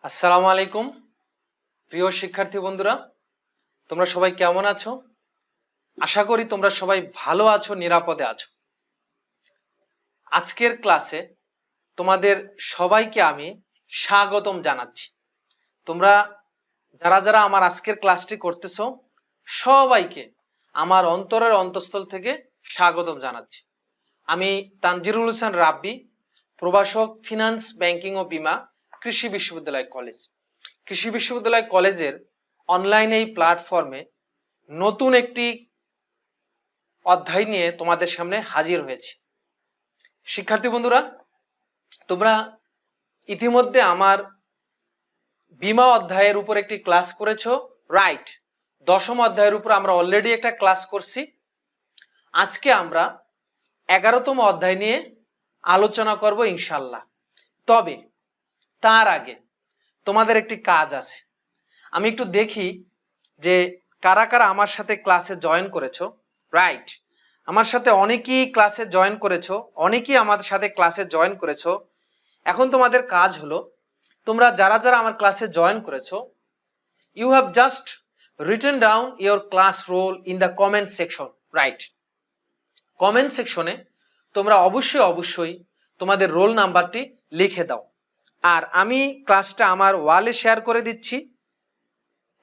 আসসালামু আলাইকুম প্রিয় শিক্ষার্থী বন্ধুরা, তোমরা সবাই কেমন আছো? আশা করি তোমরা সবাই ভালো আছো, নিরাপদে আছো। আজকের ক্লাসে তোমাদের সবাইকে আমি স্বাগতম জানাচ্ছি। তোমরা যারা যারা আমার আজকের ক্লাসটি করতেছো সবাইকে আমার অন্তরের অন্তঃস্থল থেকে স্বাগতম জানাচ্ছি। আমি তানজিরুল হোসেন রাব্বি, প্রভাষক, ফিনান্স, ব্যাংকিং ও বীমা, কৃষি বিশ্ববিদ্যালয় কলেজ। কৃষি বিশ্ববিদ্যালয় কলেজের অনলাইন এই প্ল্যাটফর্মে নতুন একটি অধ্যায় নিয়ে তোমাদের সামনে হাজির হয়েছি। শিক্ষার্থী বন্ধুরা, তোমরা ইতিমধ্যে আমার বীমা অধ্যায়ের উপর একটি ক্লাস করেছো, রাইট? দশম অধ্যায়ের উপর আমরা অলরেডি একটা ক্লাস করছি। আজকে আমরা 11তম অধ্যায় নিয়ে আলোচনা করব ইনশাল্লাহ। তবে তার আগে তোমাদের একটি কাজ আছে। আমি একটু দেখি যে কারা কারা আমার সাথে ক্লাসে জয়েন করেছো, রাইট? আমার সাথে অনেকেই ক্লাসে জয়েন করেছো, অনেকেই আমার সাথে ক্লাসে জয়েন করেছো। এখন তোমাদের কাজ হলো, তোমরা যারা যারা আমার ক্লাসে জয়েন করেছো, you have just written down your class roll in the comment section, right? Comment সেকশনে তোমরা অবশ্যই তোমাদের রোল নাম্বারটি লিখে দাও। আর আমি ক্লাসটা আমার ওয়ালে শেয়ার করে দিচ্ছি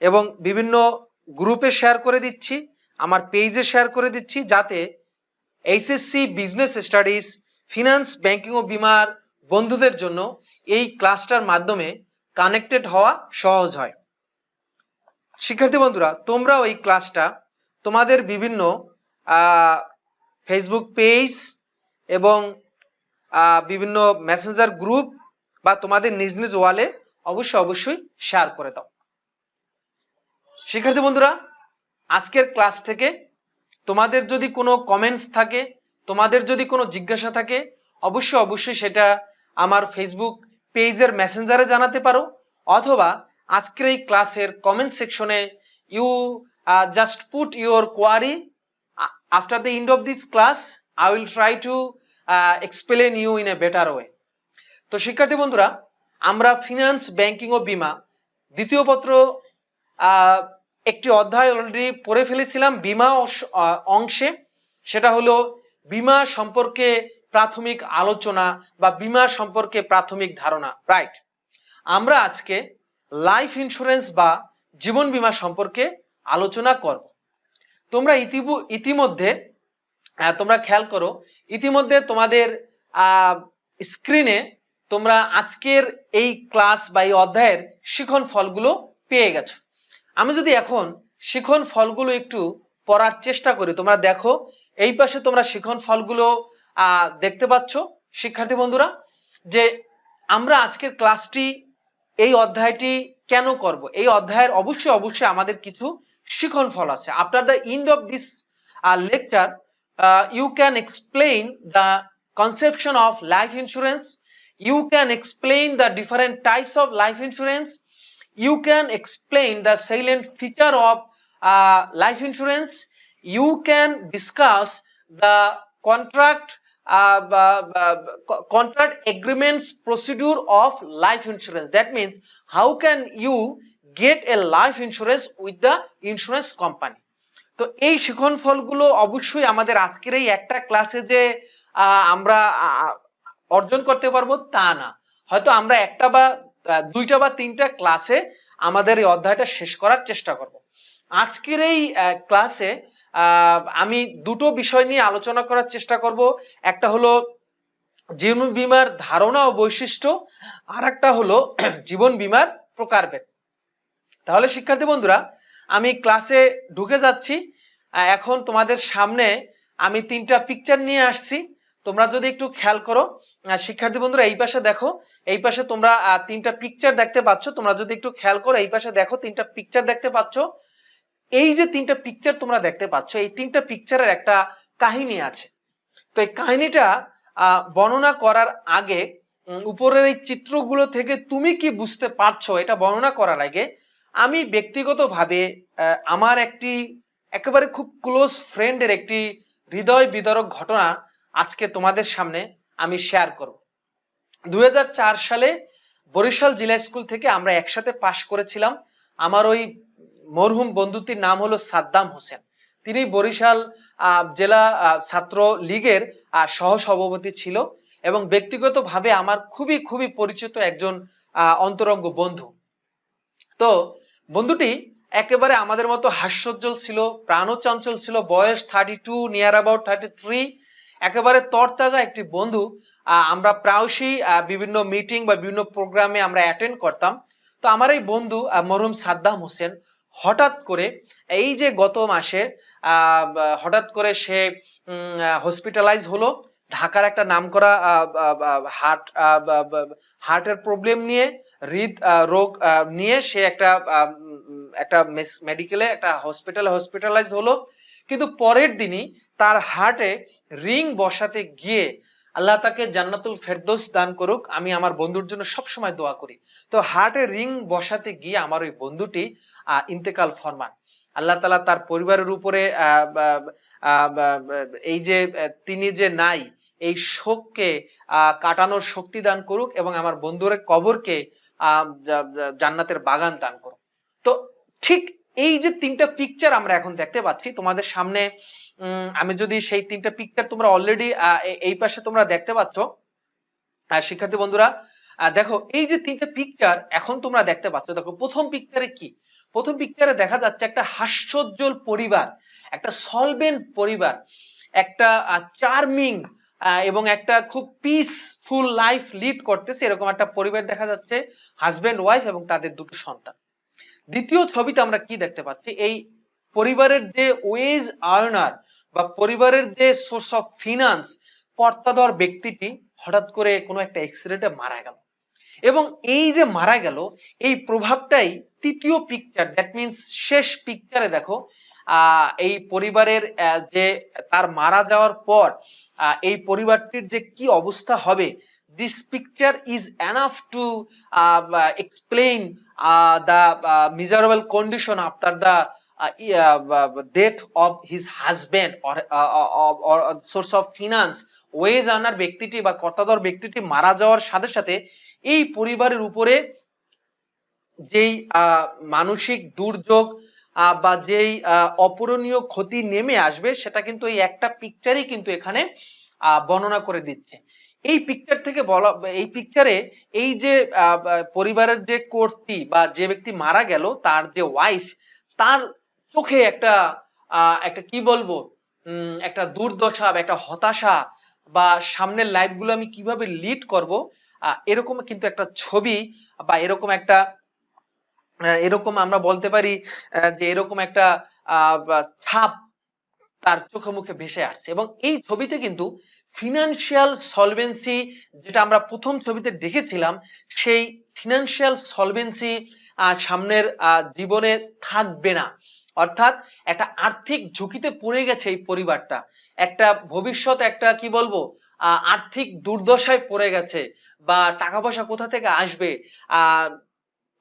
এবং বিভিন্ন গ্রুপে শেয়ার করে দিচ্ছি, আমার পেজে শেয়ার করে দিচ্ছি, যাতে HSC business studies, finance, banking ও বীমার বন্ধুদের জন্য এই ক্লাসটার মাধ্যমে কানেক্টেড হওয়া সহজ হয়। শিক্ষার্থী বন্ধুরা, তোমরাও এই ক্লাসটা তোমাদের বিভিন্ন ফেসবুক পেজ এবং বিভিন্ন মেসেঞ্জার গ্রুপ বা তোমাদের নিজ নিজ ওয়ালে অবশ্যই শেয়ার করে দাও। শিক্ষার্থী বন্ধুরা, আজকের ক্লাস থেকে তোমাদের যদি কোনো কমেন্টস থাকে, তোমাদের যদি কোনো জিজ্ঞাসা থাকে, অবশ্যই সেটা আমার ফেসবুক পেজের মেসেঞ্জারে জানাতে পারো, অথবা আজকের এই ক্লাসের কমেন্ট সেকশনে you just put your query. After the end of this class I will try to explain you in a better way. তো শিক্ষার্থী বন্ধুরা, আমরা ফিনান্স, ব্যাংকিং ও বীমা দ্বিতীয় পত্র একটি অধ্যায় অলরেডি পড়ে ফেলেছিলাম বীমা অংশে। সেটা হলো বীমা সম্পর্কে প্রাথমিক আলোচনা বা বীমা সম্পর্কে প্রাথমিক ধারণা, রাইট? আমরা আজকে লাইফ ইন্স্যুরেন্স বা জীবন বীমা সম্পর্কে আলোচনা করব। তোমরা ইতিমধ্যে তোমরা খেয়াল করো, ইতিমধ্যে তোমাদের স্ক্রিনে তোমরা আজকের এই ক্লাস বা এই অধ্যায়ের শিখন ফলগুলো পেয়ে গেছো। আমি যদি এখন শিখন ফলগুলো একটু পড়ার চেষ্টা করি, তোমরা দেখো এই পাশে তোমরা শিখন ফলগুলো দেখতে পাচ্ছ। শিক্ষার্থী বন্ধুরা, যে আমরা আজকের ক্লাসটি, এই অধ্যায়টি কেন করব, এই অধ্যায়ের অবশ্যই আমাদের কিছু শিখন ফল আছে। After the end of this lecture you can explain the conception of life insurance, you can explain the different types of life insurance, you can explain the salient feature of life insurance, you can discuss the contract agreements procedure of life insurance. That means how can you get a life insurance with the insurance company. তো এই শিখন ফলগুলো অবশ্যই আমাদের আজকের এই একটা ক্লাসে যে আমরা অর্জন করতে পারবো তা না, হয়তো আমরা একটা বা দুইটা বা তিনটা ক্লাসে আমাদের এই অধ্যায়টা শেষ করার চেষ্টা করব। আজকের এই ক্লাসে আমি দুটো বিষয় নিয়ে আলোচনা করার চেষ্টা করব। একটা হলো জীবন বীমার ধারণা ও বৈশিষ্ট্য, আর একটা হলো জীবন বীমার প্রকারভেদ। তাহলে শিক্ষার্থী বন্ধুরা, আমি ক্লাসে ঢুকে যাচ্ছি। এখন তোমাদের সামনে আমি তিনটা পিকচার নিয়ে আসছি, তোমরা যদি একটু খেয়াল করো। শিক্ষার্থী বন্ধুরা, এই পাশে দেখো, এই পাশে তোমরা তিনটা পিকচার দেখতে পাচ্ছ। তোমরা যদি একটু খেয়াল করো, এই পাশে দেখো তিনটা পিকচার দেখতে পাচ্ছ। এই যে তিনটা পিকচার তোমরা দেখতে পাচ্ছ, এই তিনটা পিকচারের একটা কাহিনী আছে। তো এই কাহিনীটা বর্ণনা করার আগে, উপরের এই চিত্রগুলো থেকে তুমি কি বুঝতে পারছো এটা বর্ণনা করার আগে, আমি ব্যক্তিগতভাবে আমার একটি একেবারে খুব ক্লোজ ফ্রেন্ডের একটি হৃদয় বিদারক ঘটনা আজকে তোমাদের সামনে আমি শেয়ার করব। 2004 সালে বরিশাল জেলা স্কুল থেকে আমরা একসাথে পাশ করেছিলাম। আমার ওই মরহুম বন্ধুটির নাম হলো সাদ্দাম হোসেন। তিনি বরিশাল জেলা ছাত্র লীগের সহ সভাপতি ছিল এবং ব্যক্তিগতভাবে আমার খুবই খুবই পরিচিত একজন অন্তরঙ্গ বন্ধু। তো বন্ধুটি একেবারে আমাদের মতো হাস্যোজ্জ্বল ছিল, প্রাণচঞ্চল ছিল, বয়স 32 নিয়ার অ্যাবাউট 33, একেবারে তরতাজা একটি বন্ধু। আমরা প্রায়শই বিভিন্ন মিটিং বা বিভিন্ন প্রোগ্রামে আমরা অ্যাটেন্ড করতাম। তো আমার এই বন্ধু মরহুম সাদ্দাম হোসেন হঠাৎ করে এই যে গত মাসে হঠাৎ করে সে হসপিটালাইজ হলো। ঢাকার একটা নামকরা হার্টের প্রবলেম নিয়ে, হৃদ রোগ নিয়ে সে একটা মেডিকেলে একটা হসপিটালাইজড হলো। কিন্তু পরের দিনই তার হার্টে রিং বসাতে গিয়ে, আল্লাহ তাকে জান্নাতুল ফেরদৌস দান করুক, আমি আমার বন্ধুর জন্য সবসময় দোয়া করি। তো হার্টে রিং বসাতে গিয়ে আমার ওই বন্ধুটি ইন্তেকাল ফরমান। আল্লাহ তাআলা তার পরিবারের উপরে এই যে তিনি যে নাই, এই শোককে কাটানোর শক্তি দান করুক এবং আমার বন্ধুর কবরকে জান্নাতের বাগান দান করুক। তো ঠিক এই যে তিনটা পিকচার আমরা এখন দেখতে পাচ্ছি তোমাদের সামনে, আমি যদি সেই তিনটা পিকচার তোমরা অলরেডি এই পাশে তোমরা দেখতে পাচ্ছ শিক্ষার্থী বন্ধুরা, দেখো এই যে তিনটা পিকচার এখন তোমরা দেখতে পাচ্ছ। দেখো প্রথম পিকচারে কি, প্রথম পিকচারে দেখা যাচ্ছে একটা হাস্যোজ্জ্বল পরিবার, একটা সলভেন্ট পরিবার, একটা চার্মিং এবং একটা খুব পিসফুল লাইফ লিড করতেছে এরকম একটা পরিবার দেখা যাচ্ছে, হাজবেন্ড ওয়াইফ এবং তাদের দুটো সন্তান। দ্বিতীয় ছবিতে আমরা কি দেখতে পাচ্ছি, এই পরিবারের যে ওয়েজ আর্নার বা পরিবারের যে সোর্স অফ ফিনান্স কর্তাধর ব্যক্তিটি হঠাৎ করে কোনো একটা অ্যাক্সিডেন্টে মারা গেল। এবং এই যে মারা গেল, এই প্রভাবটাই তৃতীয় পিকচার, দ্যাট মিনস শেষ পিকচারে দেখো এই পরিবারের যে তার মারা যাওয়ার পর এই পরিবারটির যে কি অবস্থা হবে। This picture is enough to explain the miserable condition after the death of his husband or source of finance, wage earner ব্যক্তিটি বা কর্তাধর ব্যক্তিটি মারা যাওয়ার সাথে সাথে এই পরিবারের উপরে যেই মানসিক দুর্যোগ বা যেই অপূরণীয় ক্ষতি নেমে আসবে সেটা কিন্তু এই একটা পিকচারই কিন্তু এখানে বর্ণনা করে দিচ্ছে। এই পিকচার থেকে বলা, এই পিকচারে এই যে পরিবারের যে কর্ত্রী বা যে ব্যক্তি মারা গেল তার যে ওয়াইফ, তার চোখে একটা কি বলবো, একটা দুর্দশা, একটা হতাশা, বা সামনের লাইফ গুলো আমি কিভাবে লিড করব, এরকম কিন্তু একটা ছবি বা এরকম আমরা বলতে পারি যে এরকম একটা ছাপ তার চোখে মুখে ভেসে আসছে। এবং এই ছবিতে কিন্তু ফিনান্সিয়াল সলভেন্সি, যেটা আমরা প্রথম ছবিতে দেখেছিলাম, সেই ফিনান্সিয়াল সলভেন্সি সামনের জীবনে থাকবে না। অর্থাৎ একটা আর্থিক ঝুঁকিতে পড়ে গেছে এই পরিবারটা, একটা ভবিষ্যৎ একটা কি বলবো আর্থিক দুর্দশায় পড়ে গেছে, বা টাকা পয়সা কোথা থেকে আসবে।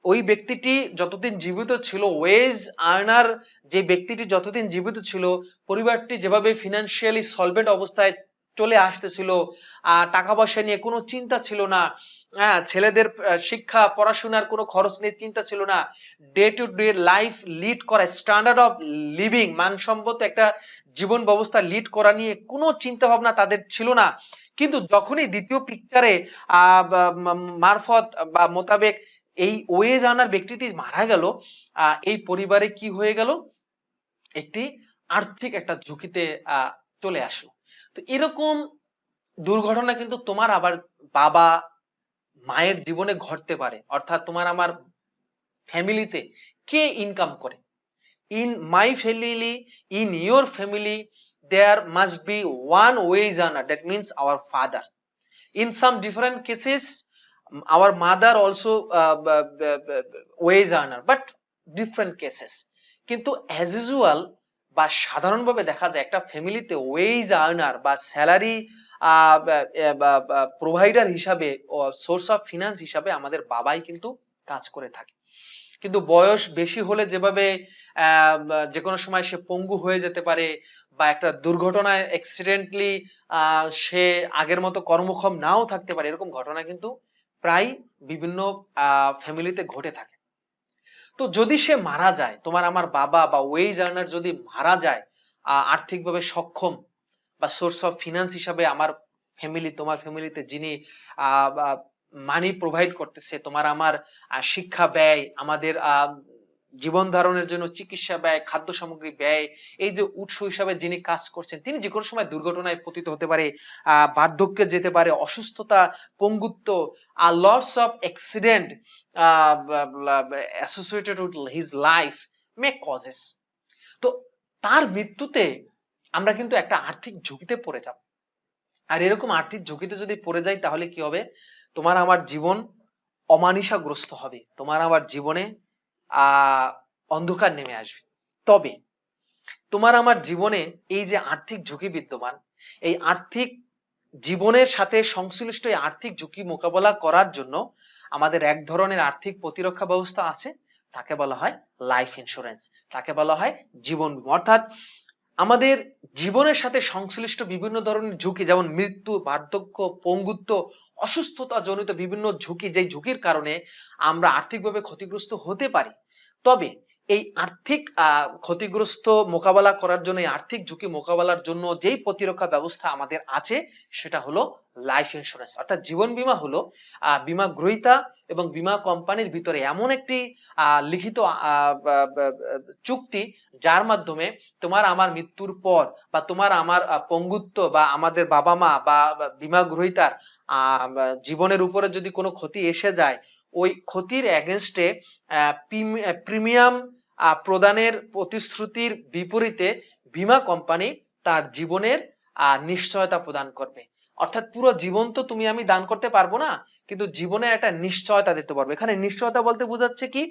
ওই ব্যক্তিটি যতদিন জীবিত ছিল, ওয়েজ আর্নার যে ব্যক্তিটি যতদিন জীবিত ছিল, পরিবারটি যেভাবে ফিনান্সিয়ালি সলভেন্ট অবস্থায় চলে আসতেছিল, টাকা পয়সা নিয়ে কোনো চিন্তা ছিল না, ছেলেদের শিক্ষা পড়াশোনার কোনো খরচ নিয়ে চিন্তা ছিল না, day to day life lead করা, স্ট্যান্ডার্ড অফ লিভিং, মানসম্মত একটা জীবন ব্যবস্থা লিড করা নিয়ে কোনো চিন্তা ভাবনা তাদের ছিল না। কিন্তু যখনই দ্বিতীয় পিকচারে মারফত বা মোতাবেক এই ওয়েজ আর্নার ব্যক্তিটি মারা গেল, এই পরিবারে কি হয়ে গেল, একটি আর্থিক একটা ঝুঁকিতে চলে আসলো। তো এরকম দুর্ঘটনা কিন্তু তোমার আবার বাবা মায়ের জীবনে ঘটতে পারে। অর্থাৎ তোমার আমার ফ্যামিলিতে কে ইনকাম করে, in my family, in your family, there must be one wage earner, that means our father. In some different cases our mother also wage earner, but different cases. কিন্তু as usual বা সাধারণভাবে দেখা যায় একটা ফ্যামিলিতে wedge earner বা salary provider হিসাবে, source of finance হিসাবে আমাদের বাবাই কিন্তু কাজ করে থাকে। কিন্তু বয়স বেশি হলে যেভাবে যে কোনো সময় সে পঙ্গু হয়ে যেতে পারে, বা একটা দুর্ঘটনায় অ্যাক্সিডেন্টলি সে আগের মতো কর্মক্ষম নাও থাকতে পারে, এরকম ঘটনা কিন্তু প্রায় বিভিন্ন ফ্যামিলিতে ঘটে থাকে। তো যদি সে মারা যায়, তোমার আমার বাবা বা ওয়েজ আর্নার যদি মারা যায়, আর্থিকভাবে সক্ষম বা সোর্স অফ ফিনান্স হিসাবে আমার ফ্যামিলি, তোমার ফ্যামিলিতে যিনি মানি প্রোভাইড করতেছে, তোমার আমার শিক্ষা ব্যয়, আমাদের জীবন ধারণের জন্য চিকিৎসা ব্যয়, খাদ্য সামগ্রী ব্যয়, এই যে উৎস হিসাবে যিনি কাজ করছেন, তিনি যে কোনো সময় দুর্ঘটনায় পতিত হতে পারে, বার্ধক্যে যেতে পারে, অসুস্থতা, পঙ্গুত্ব, loss of accident associated with his life may causes. তো তার মৃত্যুতে আমরা কিন্তু একটা আর্থিক ঝুঁকিতে পড়ে যাব। আর এরকম আর্থিক ঝুঁকিতে যদি পড়ে যাই তাহলে কি হবে? তোমার আমার জীবন অমানিসাগ্রস্ত হবে, তোমার আমার জীবনে অন্ধকার নেমে আসবে। তবে তোমার আমার জীবনে এই যে আর্থিক ঝুঁকি বিদ্যমান, এই আর্থিক জীবনের সাথে সংশ্লিষ্ট এই আর্থিক ঝুঁকি মোকাবেলা করার জন্য আমাদের এক ধরনের আর্থিক প্রতিরক্ষা ব্যবস্থা আছে, তাকে বলা হয় লাইফ ইন্স্যুরেন্স, তাকে বলা হয় জীবন বীমা। অর্থাৎ আমাদের জীবনের সাথে সংশ্লিষ্ট বিভিন্ন ধরনের ঝুঁকি, যেমন মৃত্যু, বার্ধক্য, পঙ্গুত্ব, অসুস্থতা জনিত বিভিন্ন ঝুঁকি, যেই ঝুঁকির কারণে আমরা আর্থিকভাবে ক্ষতিগ্রস্ত হতে পারি, তবে এই আর্থিক ক্ষতিগ্রস্ত মোকাবেলা করার জন্য, এই আর্থিক ঝুঁকি মোকাবেলার জন্য যেই প্রতিরক্ষা ব্যবস্থা আমাদের আছে সেটা হলো লাইফ ইন্স্যুরেন্স। অর্থাৎ জীবন বীমা হলো বীমা গ্রহীতা এবং বীমা কোম্পানির ভিতরে এমন একটি লিখিত চুক্তি, যার মাধ্যমে তোমার আমার মৃত্যুর পর বা তোমার আমার পঙ্গুত্ব বা আমাদের বাবা মা বা বীমা গ্রহীতার জীবনের উপরে যদি কোনো ক্ষতি এসে যায়, ওই ক্ষতির এগেনস্টে প্রিমিয়াম প্রদানের প্রতিশ্রুতির বিপরীতে বীমা কোম্পানি তার জীবনের নিশ্চয়তা প্রদান করবে। অর্থাৎ পুরো জীবন তো তুমি আমি দান করতে পারবো না, কিন্তু জীবনের একটা নিশ্চয়তা দিতে পারবো। এখানে নিশ্চয়তা বলতে বোঝাচ্ছে কি,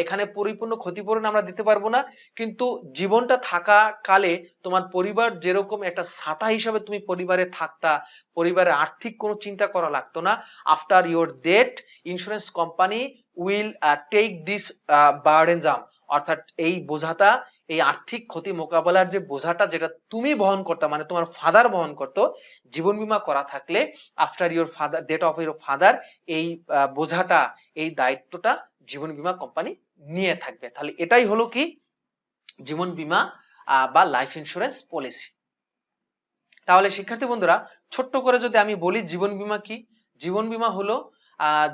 এখানে পরিপূর্ণ ক্ষতিপূরণ আমরা দিতে পারবো না, কিন্তু জীবনটা থাকা কালে তোমার পরিবার যেরকম একটা ছাতা হিসাবে তুমি পরিবারে থাকতা, পরিবারের আর্থিক কোনো চিন্তা করা লাগতো না, after your death insurance company will take this burdensome. অর্থাৎ এই বোঝাটা, এই আর্থিক ক্ষতি মোকাবেলার যে বোঝাটা, যেটা তুমি বহন করতে, মানে তোমার ফাদার বহন করতো, জীবন বীমা করা থাকলে after your father, death of your father, এই বোঝাটা, এই দায়িত্বটা জীবন বীমা কোম্পানি নিয়ে থাকবে। তাহলে এটাই হলো কি জীবন বীমা বা লাইফ ইন্স্যুরেন্স পলিসি। তাহলে শিক্ষার্থী বন্ধুরা, ছোট্ট করে যদি আমি বলি জীবন বীমা কি, জীবন বীমা হলো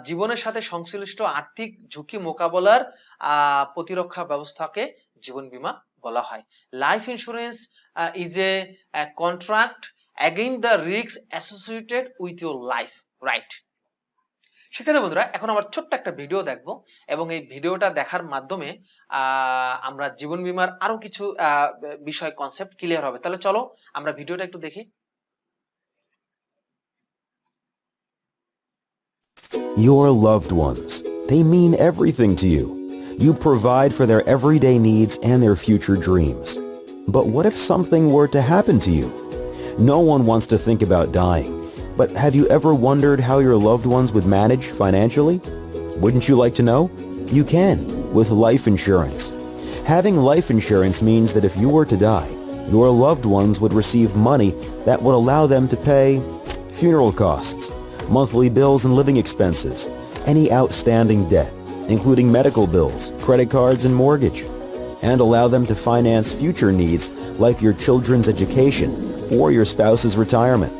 জীবনের সাথে সংশ্লিষ্ট আর্থিক ঝুঁকি মোকাবেলার প্রতিরক্ষা ব্যবস্থাকে জীবন বীমা বলা হয়। Life insurance is a contract against the risks associated with your life, right? শিক্ষার্থী বন্ধুরা, এখন আমরা ছোট্ট একটা ভিডিও দেখব এবং এই ভিডিওটা দেখার মাধ্যমে আমরা জীবন বীমার আরো কিছু বিষয়, কনসেপ্ট ক্লিয়ার হবে। তাহলে চলো আমরা ভিডিওটা একটু দেখি। Your loved ones, they mean everything to you. You provide for their everyday needs and their future dreams. But what if something were to happen to you? No one wants to think about dying, but have you ever wondered how your loved ones would manage financially? Wouldn't you like to know? You can, with life insurance. Having life insurance means that if you were to die, your loved ones would receive money that would allow them to pay funeral costs, monthly bills and living expenses, any outstanding debt, including medical bills, credit cards, and mortgage, and allow them to finance future needs like your children's education or your spouse's retirement.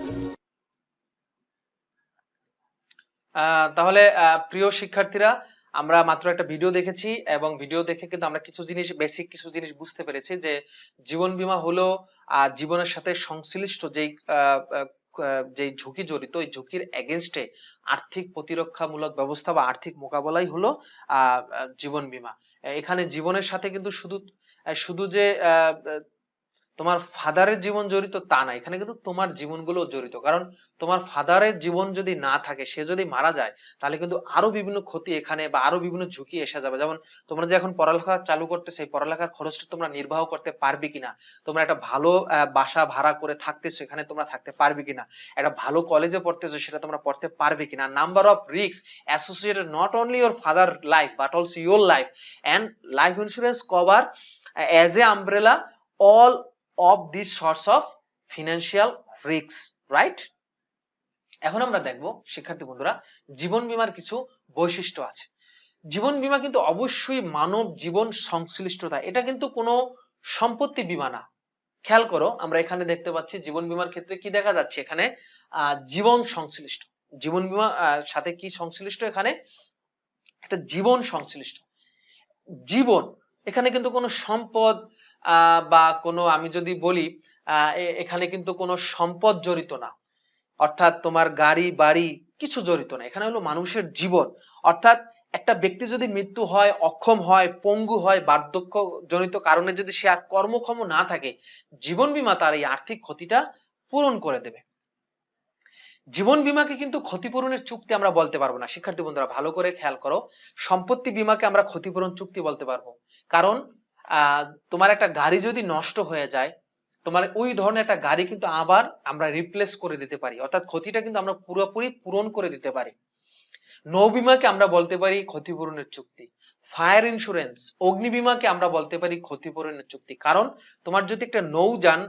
তাহলে প্রিয় শিক্ষার্থীরা, আমরা মাত্র একটা video দেখেছি এবং video দেখে কিন্তু আমরা কিছু জিনিস, বেসিক কিছু জিনিস বুঝতে পেরেছি যে জীবন বীমা হলো জীবনের সাথে সংশ্লিষ্ট যেই ঝুঁকি জড়িত, এই ঝুঁকির এগেনস্টে আর্থিক প্রতিরক্ষামূলক ব্যবস্থা বা আর্থিক মোকাবেলাই হলো জীবন বীমা। এখানে জীবনের সাথে কিন্তু শুধু যে তোমার ফাদারের জীবন জড়িত তা না, এখানে কিন্তু তোমার জীবনগুলো জড়িত। কারণ তোমার ফাদারের জীবন যদি না থাকে, সে যদি মারা যায়, তাহলে কিন্তু আরো বিভিন্ন ক্ষতি এখানে বা আরো বিভিন্ন ঝুঁকি এসে যাবে। যেমন তোমরা যে এখন পড়ালেখা চালু করতেছো, সেই পড়ালেখার খরচটা তোমরা নির্বাহ করতে পারবে কিনা, তোমরা একটা ভালো বাসা ভাড়া করে থাকতেছো, এখানে তোমরা থাকতে পারবে কিনা, একটা ভালো কলেজে পড়তেছো, সেটা তোমরা পড়তে পারবে কিনা। Number of risk associated not only your father life but also your life, and life insurance cover as a umbrella all of these sorts of financial risks, right? এখন আমরা দেখবো শিক্ষার্থী বন্ধুরা জীবন বীমার কিছু বৈশিষ্ট্য আছে। জীবন বীমা কিন্তু অবশ্যই মানব জীবন সংশ্লিষ্টতা, এটা কিন্তু কোনো সম্পত্তি বীমা না। খেয়াল করো, আমরা এখানে দেখতে পাচ্ছি জীবন বীমার ক্ষেত্রে কি দেখা যাচ্ছে, এখানে জীবন সংশ্লিষ্ট, জীবন বীমা সাথে কি সংশ্লিষ্ট, এখানে একটা জীবন সংশ্লিষ্ট। জীবন এখানে কিন্তু কোনো সম্পদ বা কোনো, আমি যদি বলি এখানে কিন্তু কোনো সম্পদ জড়িত না, অর্থাৎ তোমার গাড়ি বাড়ি কিছু জড়িত না, এখানে হলো মানুষের জীবন। অর্থাৎ একটা ব্যক্তি যদি মৃত্যু হয়, অক্ষম হয়, পঙ্গু হয়, বার্ধক্য জনিত কারণে যদি সে আর কর্মক্ষম না থাকে, জীবন বীমা তার এই আর্থিক ক্ষতিটা পূরণ করে দেবে। জীবন বীমাকে কিন্তু ক্ষতিপূরণের চুক্তি আমরা বলতে পারবো না। শিক্ষার্থী বন্ধুরা ভালো করে খেয়াল করো, সম্পত্তি বীমাকে আমরা ক্ষতিপূরণ চুক্তি বলতে পারবো, কারণ তোমার একটা গাড়ি যদি নষ্ট হয়ে যায়, তোমার ওই ধরনের একটা গাড়ি কিন্তু আবার আমরা রিপ্লেস করে দিতে পারি, অর্থাৎ ক্ষতিটা কিন্তু আমরা পুরোপুরি পূরণ করে দিতে পারি। নৌ বীমাকে আমরা বলতে পারি ক্ষতিপূরণের চুক্তি। ফায়ার ইন্স্যুরেন্স, অগ্নি বীমাকে আমরা বলতে পারি ক্ষতিপূরণের চুক্তি, কারণ তোমার যদি একটা নৌযান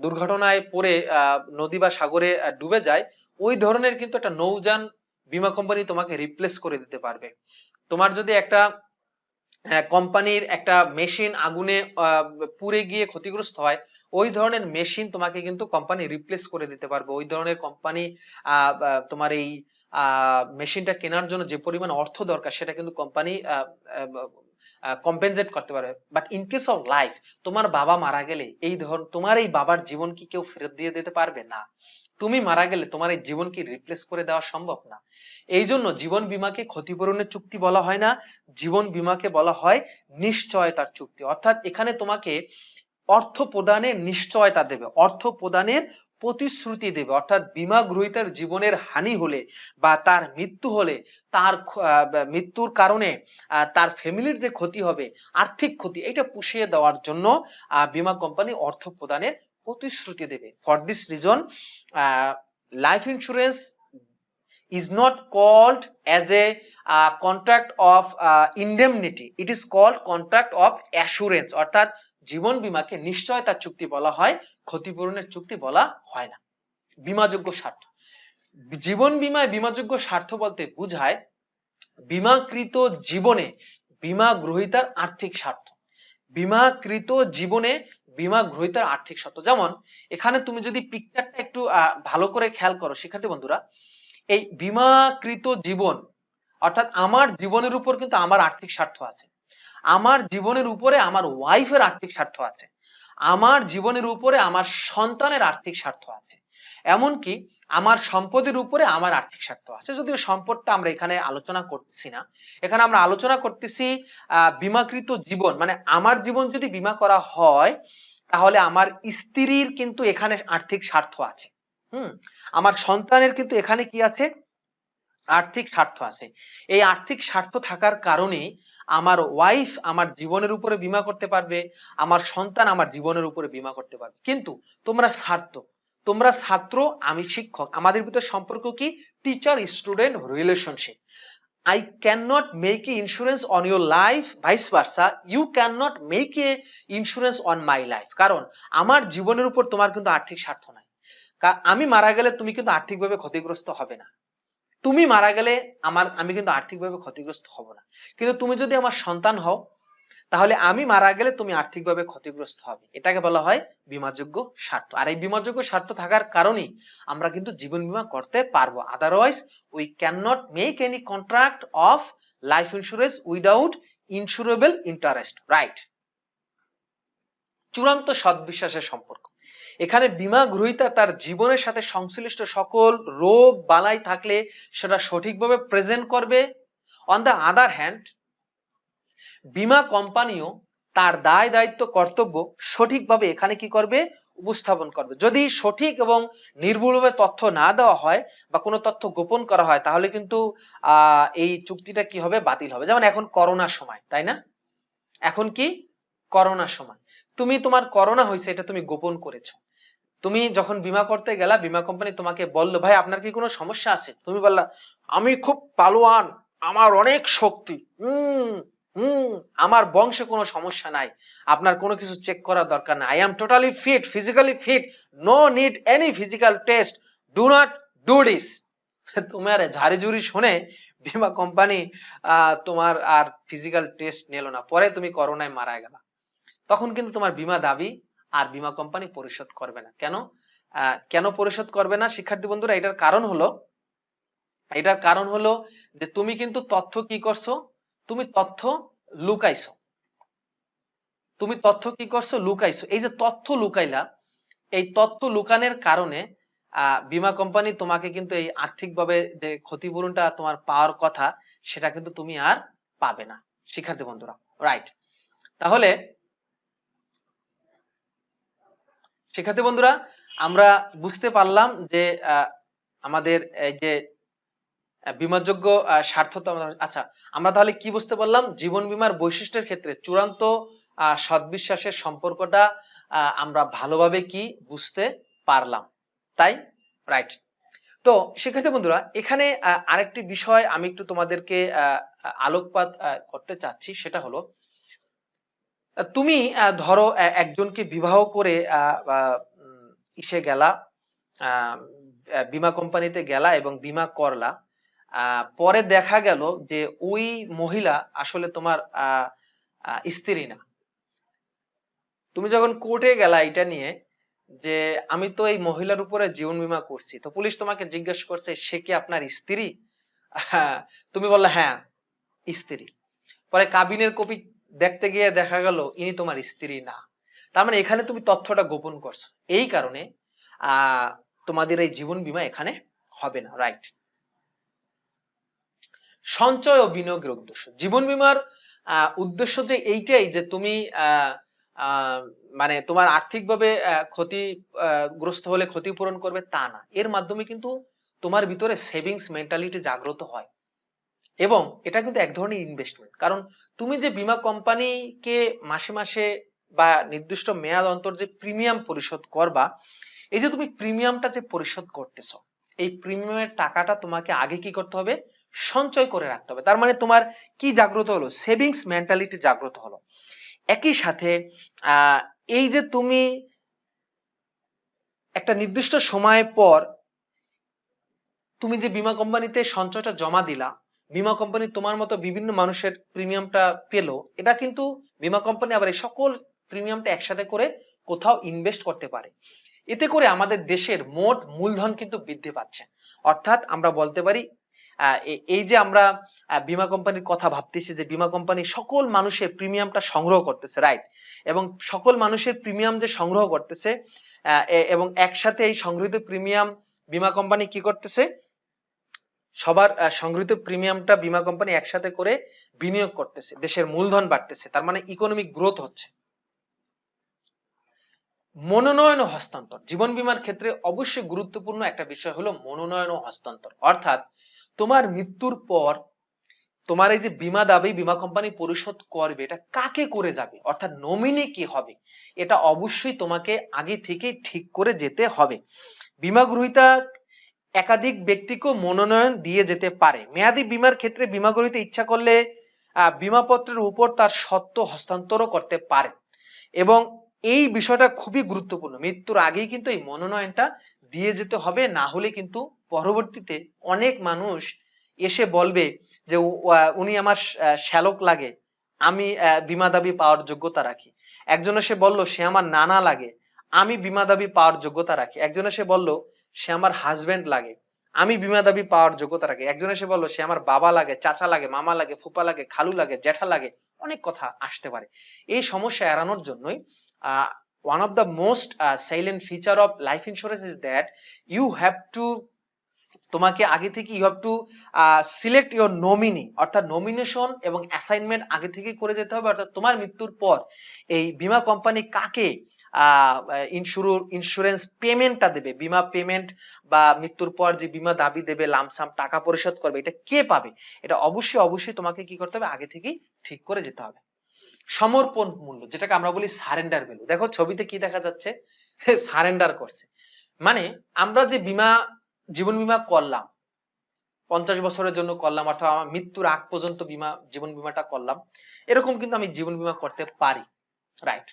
দুর্ঘটনায় পড়ে নদী বা সাগরে ডুবে যায়, ওই ধরনের কিন্তু একটা নৌযান বীমা কোম্পানি তোমাকে রিপ্লেস করে দিতে পারবে। তোমার যদি একটা কোম্পানির একটা মেশিন আগুনে পুড়ে গিয়ে ক্ষতিগ্রস্ত হয়, ওই ধরনের মেশিন তোমাকে কিন্তু কোম্পানি রিপ্লেস করে দিতে পারবে। ওই ধরনের কোম্পানি তোমার এই মেশিনটা কেনার জন্য যে পরিমাণ অর্থ দরকার সেটা কিন্তু কোম্পানি কম্পেনসেট করতে পারবে। But in case of life, তোমার বাবা মারা গেলে এই তোমার এই বাবার জীবন কি কেউ ফেরত দিয়ে দিতে পারবে না। তুমি মারা গেলে তোমার এই জীবন কি রিপ্লেস করে দেওয়া সম্ভব না। এই জন্য জীবন বীমাকে ক্ষতিপূরণের চুক্তি বলা হয় না, জীবন বীমাকে বলা হয় নিশ্চয়তার চুক্তি। অর্থাৎ এখানে তোমাকে অর্থ প্রদানের নিশ্চয়তা দেবে, অর্থ প্রদানের প্রতিশ্রুতি দেবে। অর্থাৎ বীমা গ্রহীতার জীবনের হানি হলে বা তার মৃত্যু হলে, তার মৃত্যুর কারণে তার ফ্যামিলির যে ক্ষতি হবে, আর্থিক ক্ষতি, এটা পুষিয়ে দেওয়ার জন্য বীমা কোম্পানি অর্থ প্রদানের প্রতিশ্রুতি দেবে। For this reason life insurance is not called as a contract of indemnity, it is called contract of assurance। অর্থাৎ জীবন বীমাকে নিশ্চয়তার চুক্তি বলা হয়, ক্ষতিপূরণের চুক্তি বলা হয় না। বীমাযোগ্য স্বার্থ, জীবন বীমায় বীমাযোগ্য স্বার্থ বলতে বোঝায় বীমাকৃত জীবনে বীমা গ্রহীতার আর্থিক স্বার্থ। বীমাকৃত জীবনে বীমা গ্রহীতার আর্থিক স্বার্থ, যেমন এখানে তুমি যদি পিকচারটা একটু ভালো করে খেয়াল করো শিক্ষার্থী বন্ধুরা, এই বীমাকৃত জীবন অর্থাৎ আমার জীবনের উপর কিন্তু আমার আর্থিক স্বার্থ আছে, আমার জীবনের উপরে আমার ওয়াইফের আর্থিক স্বার্থ আছে, আমার জীবনের উপরে আমার সন্তানের আর্থিক স্বার্থ আছে, এমনকি আমার সম্পদের উপরে আমার আর্থিক স্বার্থ আছে। যদিও সম্পদটা আমরা এখানে আলোচনা করতেছি না, এখানে আমরা আলোচনা করতেছি বীমাকৃত জীবন, মানে আমার জীবন যদি বীমা করা হয় তাহলে আমার স্ত্রীর কিন্তু এখানে আর্থিক স্বার্থ আছে, আমার সন্তানের কিন্তু এখানে কি আছে, আর্থিক স্বার্থ আছে। এই আর্থিক স্বার্থ থাকার কারণে আমার ওয়াইফ আমার জীবনের উপরে বীমা করতে পারবে, আমার সন্তান আমার জীবনের উপরে বীমা করতে পারবে। কিন্তু তোমরা ছাত্র, আমি শিক্ষক, আমাদের ভিতরে সম্পর্ক কি, teacher student relationship. I cannot make a insurance on your life, vice versa you cannot make a insurance on my life, কারণ আমার জীবনের উপর তোমার কিন্তু আর্থিক স্বার্থ নাই। আমি মারা গেলে তুমি কিন্তু আর্থিকভাবে ক্ষতিগ্রস্ত হবে না, তুমি মারা গেলে আমি কিন্তু আর্থিকভাবে ক্ষতিগ্রস্ত হব না। কিন্তু তুমি যদি আমার সন্তান হও তাহলে আমি মারা গেলে তুমি আর্থিকভাবে ক্ষতিগ্রস্ত হবে। এটাকে বলা হয় বীমাযোগ্য স্বার্থ। আর এই বীমাযোগ্য স্বার্থ থাকার কারণেই আমরা কিন্তু জীবন বীমা করতে পারবো, otherwise we can not make any contract of life insurance without insurable interest, right. চূড়ান্ত সদ্বিশ্বাসের সম্পর্ক, এখানে বীমা গ্রহীতা তার জীবনের সাথে সংশ্লিষ্ট সকল রোগ বালাই থাকলে সেটা সঠিকভাবে প্রেজেন্ট করবে। অন দ্য আদার হ্যান্ড, বীমা কোম্পানিও তার দায় দায়িত্ব কর্তব্য সঠিকভাবে এখানে কি করবে, উপস্থাপন করবে। যদি সঠিক এবং নির্ভুলভাবে তথ্য না দেওয়া হয় বা কোনো তথ্য গোপন করা হয় তাহলে কিন্তু এই চুক্তিটা কি হবে, বাতিল হবে। যেমন এখন করোনার সময়, তাই না, এখন কি করোনার সময়, তুমি তোমার করোনা হয়েছে এটা তুমি গোপন করেছো, তুমি যখন বীমা করতে গেলা বীমা কোম্পানি তোমাকে বললো ভাই আপনার কি কোনো সমস্যা আছে, তুমি বললা আমি খুব পালোয়ান, আমার অনেক শক্তি, আমার বংশে কোনো সমস্যা নাই, আপনার কোনো কিছু চেক করার দরকার নাই, I am totally fit, physically fit, no need any physical test, do not do this. তোমার ঝাড়ি ঝুড়ি শুনে বীমা কোম্পানি তোমার আর ফিজিক্যাল টেস্ট নিল না, পরে তুমি করোনায় মারা গেলা, তখন কিন্তু তোমার বীমা দাবি আর বীমা কোম্পানি পরিশোধ করবে না। কেন কেন পরিশোধ করবে না শিক্ষার্থী বন্ধুরা? এটার কারণ হলো যে তুমি কিন্তু তথ্য কি করছো, তুমি তথ্য লুকাইছো। এই যে তথ্য লুকাইলা, এই তথ্য লুকানোর কারণে বীমা কোম্পানি তোমাকে কিন্তু এই আর্থিকভাবে যে ক্ষতিপূরণটা তোমার পাওয়ার কথা, সেটা কিন্তু তুমি আর পাবে না শিক্ষার্থী বন্ধুরা, রাইট? তাহলে শিক্ষার্থী বন্ধুরা আমরা বুঝতে পারলাম যে আমাদের এই যে বীমাযোগ্য স্বার্থতা। আচ্ছা, আমরা তাহলে কি বুঝতে পারলাম? জীবন বীমার বৈশিষ্ট্যের ক্ষেত্রে চূড়ান্ত সৎবিশ্বাসের সম্পর্কটা আমরা ভালোভাবে কি বুঝতে পারলাম, তাই? রাইট। তো শিক্ষার্থী বন্ধুরা এখানে আরেকটি বিষয় আমি একটু তোমাদেরকে আলোকপাত করতে চাচ্ছি, সেটা হলো তুমি ধরো একজনকে বিবাহ করে ইসে গেলা, বীমা কোম্পানিতে গেলা এবং বীমা করলা, পরে দেখা গেল যে ওই মহিলা আসলে তোমার স্ত্রী না। তুমি যখন কোর্টে গেলা এটা নিয়ে যে আমি তো এই মহিলার উপরে জীবন বীমা করছি, তো পুলিশ তোমাকে জিজ্ঞেস করছে সে কি আপনার স্ত্রী? তুমি বললে হ্যাঁ স্ত্রী। পরে কাবিনের কপি দেখতে গিয়ে দেখা গেল ইনি তোমার স্ত্রী না। তার মানে এখানে তুমি তথ্যটা গোপন করছো, এই কারণে তোমাদের এই জীবন বীমা এখানে হবে না, রাইট? সঞ্চয় ও বিনিয়োগের উদ্দেশ্য। জীবন বীমার উদ্দেশ্য যে এইটাই যে তুমি মানে তোমার আর্থিকভাবে ক্ষতিগ্রস্ত হলে ক্ষতিপূরণ করবে তা না, এর মাধ্যমে কিন্তু তোমার ভিতরে সেভিংস মেন্টালিটি জাগ্রত হয় এবং এটা কিন্তু এক ধরনের ইনভেস্টমেন্ট। কারণ তুমি যে বীমা কোম্পানিকে মাসে মাসে বা নির্দিষ্ট মেয়াদ অন্তর যে প্রিমিয়াম পরিশোধ করবা, এই যে তুমি প্রিমিয়ামটা যে পরিশোধ করতেছো, এই প্রিমিয়ামের টাকাটা তোমাকে আগে কি করতে হবে? সঞ্চয় করে রাখতে হবে। তার মানে তোমার কি জাগ্রত হলো? সেভিংস মেন্টালিটি জাগ্রত হলো। একই সাথে এই যে তুমি একটা নির্দিষ্ট সময় পর তুমি যে বীমা কোম্পানিতে সঞ্চয়টা জমা দিলা, বীমা কোম্পানি তোমার মতো বিভিন্ন মানুষের প্রিমিয়ামটা পেলো, এটা কিন্তু বীমা কোম্পানি আবার এই সকল প্রিমিয়ামটা একসাথে করে কোথাও ইনভেস্ট করতে পারে। এতে করে আমাদের দেশের মোট মূলধন কিন্তু বৃদ্ধি পাচ্ছে। অর্থাৎ আমরা বলতে পারি এই যে আমরা বীমা কোম্পানির কথা ভাবতেছি যে বীমা কোম্পানি সকল মানুষের প্রিমিয়ামটা সংগ্রহ করতেছে, রাইট? এবং সকল মানুষের প্রিমিয়াম যে সংগ্রহ করতেছে এবং একসাথে এই সংগৃহীত প্রিমিয়াম বীমা কোম্পানি কি করতেছে? সবার সংগৃহীত প্রিমিয়ামটা বীমা কোম্পানি একসাথে করে বিনিয়োগ করতেছে, দেশের মূলধন বাড়তেছে, তার মানে ইকোনমিক গ্রোথ হচ্ছে। মনোনয়ন ও হস্তান্তর। জীবন বীমার ক্ষেত্রে অবশ্যই গুরুত্বপূর্ণ একটা বিষয় হলো মনোনয়ন ও হস্তান্তর। অর্থাৎ তোমার মৃত্যুর পর তোমার এই যে বীমা দাবি বীমা কোম্পানি পরিশোধ করবে, এটা কাকে করে যাবে, অর্থাৎ নমিনি কি হবে, এটা অবশ্যই তোমাকে আগে থেকে ঠিক করে যেতে হবে। বীমা গ্রহীতা একাধিক ব্যক্তিকেও মনোনয়ন দিয়ে যেতে পারে। মেয়াদী বীমার ক্ষেত্রে বীমা গ্রহীতা ইচ্ছা করলে বীমাপত্রের উপর তার সত্ত্ব হস্তান্তরও করতে পারে এবং এই বিষয়টা খুবই গুরুত্বপূর্ণ। মৃত্যুর আগেই কিন্তু এই মনোনয়নটা দিয়ে যেতে হবে, না হলে কিন্তু পরবর্তীতে অনেক মানুষ এসে বলবে যে উনি আমার শ্যালক লাগে, আমি বীমা দাবি পাওয়ার যোগ্যতা রাখি। একজন এসে বলল সে আমার নানা লাগে, আমি বীমা দাবি পাওয়ার যোগ্যতা রাখি। একজন এসে বলল সে আমার হাজবেন্ড লাগে, আমি বীমা দাবি পাওয়ার যোগ্যতা রাখি। একজন এসে বলল সে আমার বাবা লাগে, চাচা লাগে, মামা লাগে, ফুপা লাগে, খালু লাগে, জ্যাঠা লাগে, অনেক কথা আসতে পারে। এই সমস্যা এড়ানোর জন্যই one of the most salient feature of life insurance is that you have to তোমাকে আগে থেকে you have to select your nominee, অর্থাৎ নমিনেশন এবং অ্যাসাইনমেন্ট আগে থেকে করে যেতে হবে। অর্থাৎ তোমার মৃত্যুর পর এই বীমা কোম্পানি কাকে ইন্স্যুরেন্স পেমেন্টটা দেবে, বীমা পেমেন্ট বা মৃত্যুর পর যে বীমা দাবি দেবে, লামসাম টাকা পরিশোধ করবে, এটা কে পাবে, এটা অবশ্যই অবশ্যই তোমাকে কি করতে হবে? আগে থেকেই ঠিক করে যেতে হবে। সমর্পণ মূল্য, যেটাকে আমরা বলি সারেন্ডার ভ্যালু। দেখো ছবিতে কি দেখা যাচ্ছে? সারেন্ডার করছে, মানে আমরা যে জীবন বীমা করলাম 50 বছরের জন্য করলাম, অর্থাৎ আমার মৃত্যুর আগ পর্যন্ত জীবন বীমাটা করলাম, এরকম কিন্তু আমি জীবন বীমা করতে পারি, রাইট?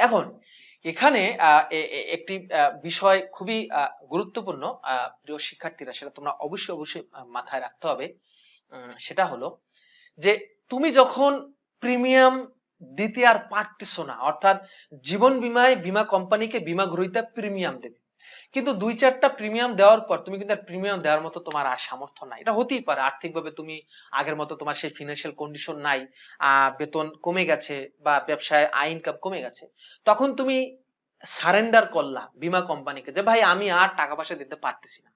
এখন এখানে একটি বিষয় খুবই গুরুত্বপূর্ণ প্রিয় শিক্ষার্থীরা, সেটা তোমরা অবশ্যই অবশ্যই মাথায় রাখতে হবে। সেটা হলো যে তুমি যখন প্রিমিয়াম দিতে আর পারতেছো না, অর্থাৎ জীবন বীমায় বীমা কোম্পানিকে বীমা গ্রহীতা প্রিমিয়াম দেবে, কিন্তু 2-4টা প্রিমিয়াম দেওয়ার পর তুমি কিন্তু আর প্রিমিয়াম দেওয়ার মতো তোমার আর সামর্থ্য নাই। এটা হতেই পারে আর্থিকভাবে তুমি আগের মতো তোমার সেই ফিনান্সিয়াল কন্ডিশন নাই, বেতন কমে গেছে বা ব্যবসায় আয় ইনকাম কমে গেছে, তখন তুমি সারেন্ডার করলা বীমা কোম্পানিকে যে ভাই আমি আর টাকা পয়সা দিতে পারতেছি না।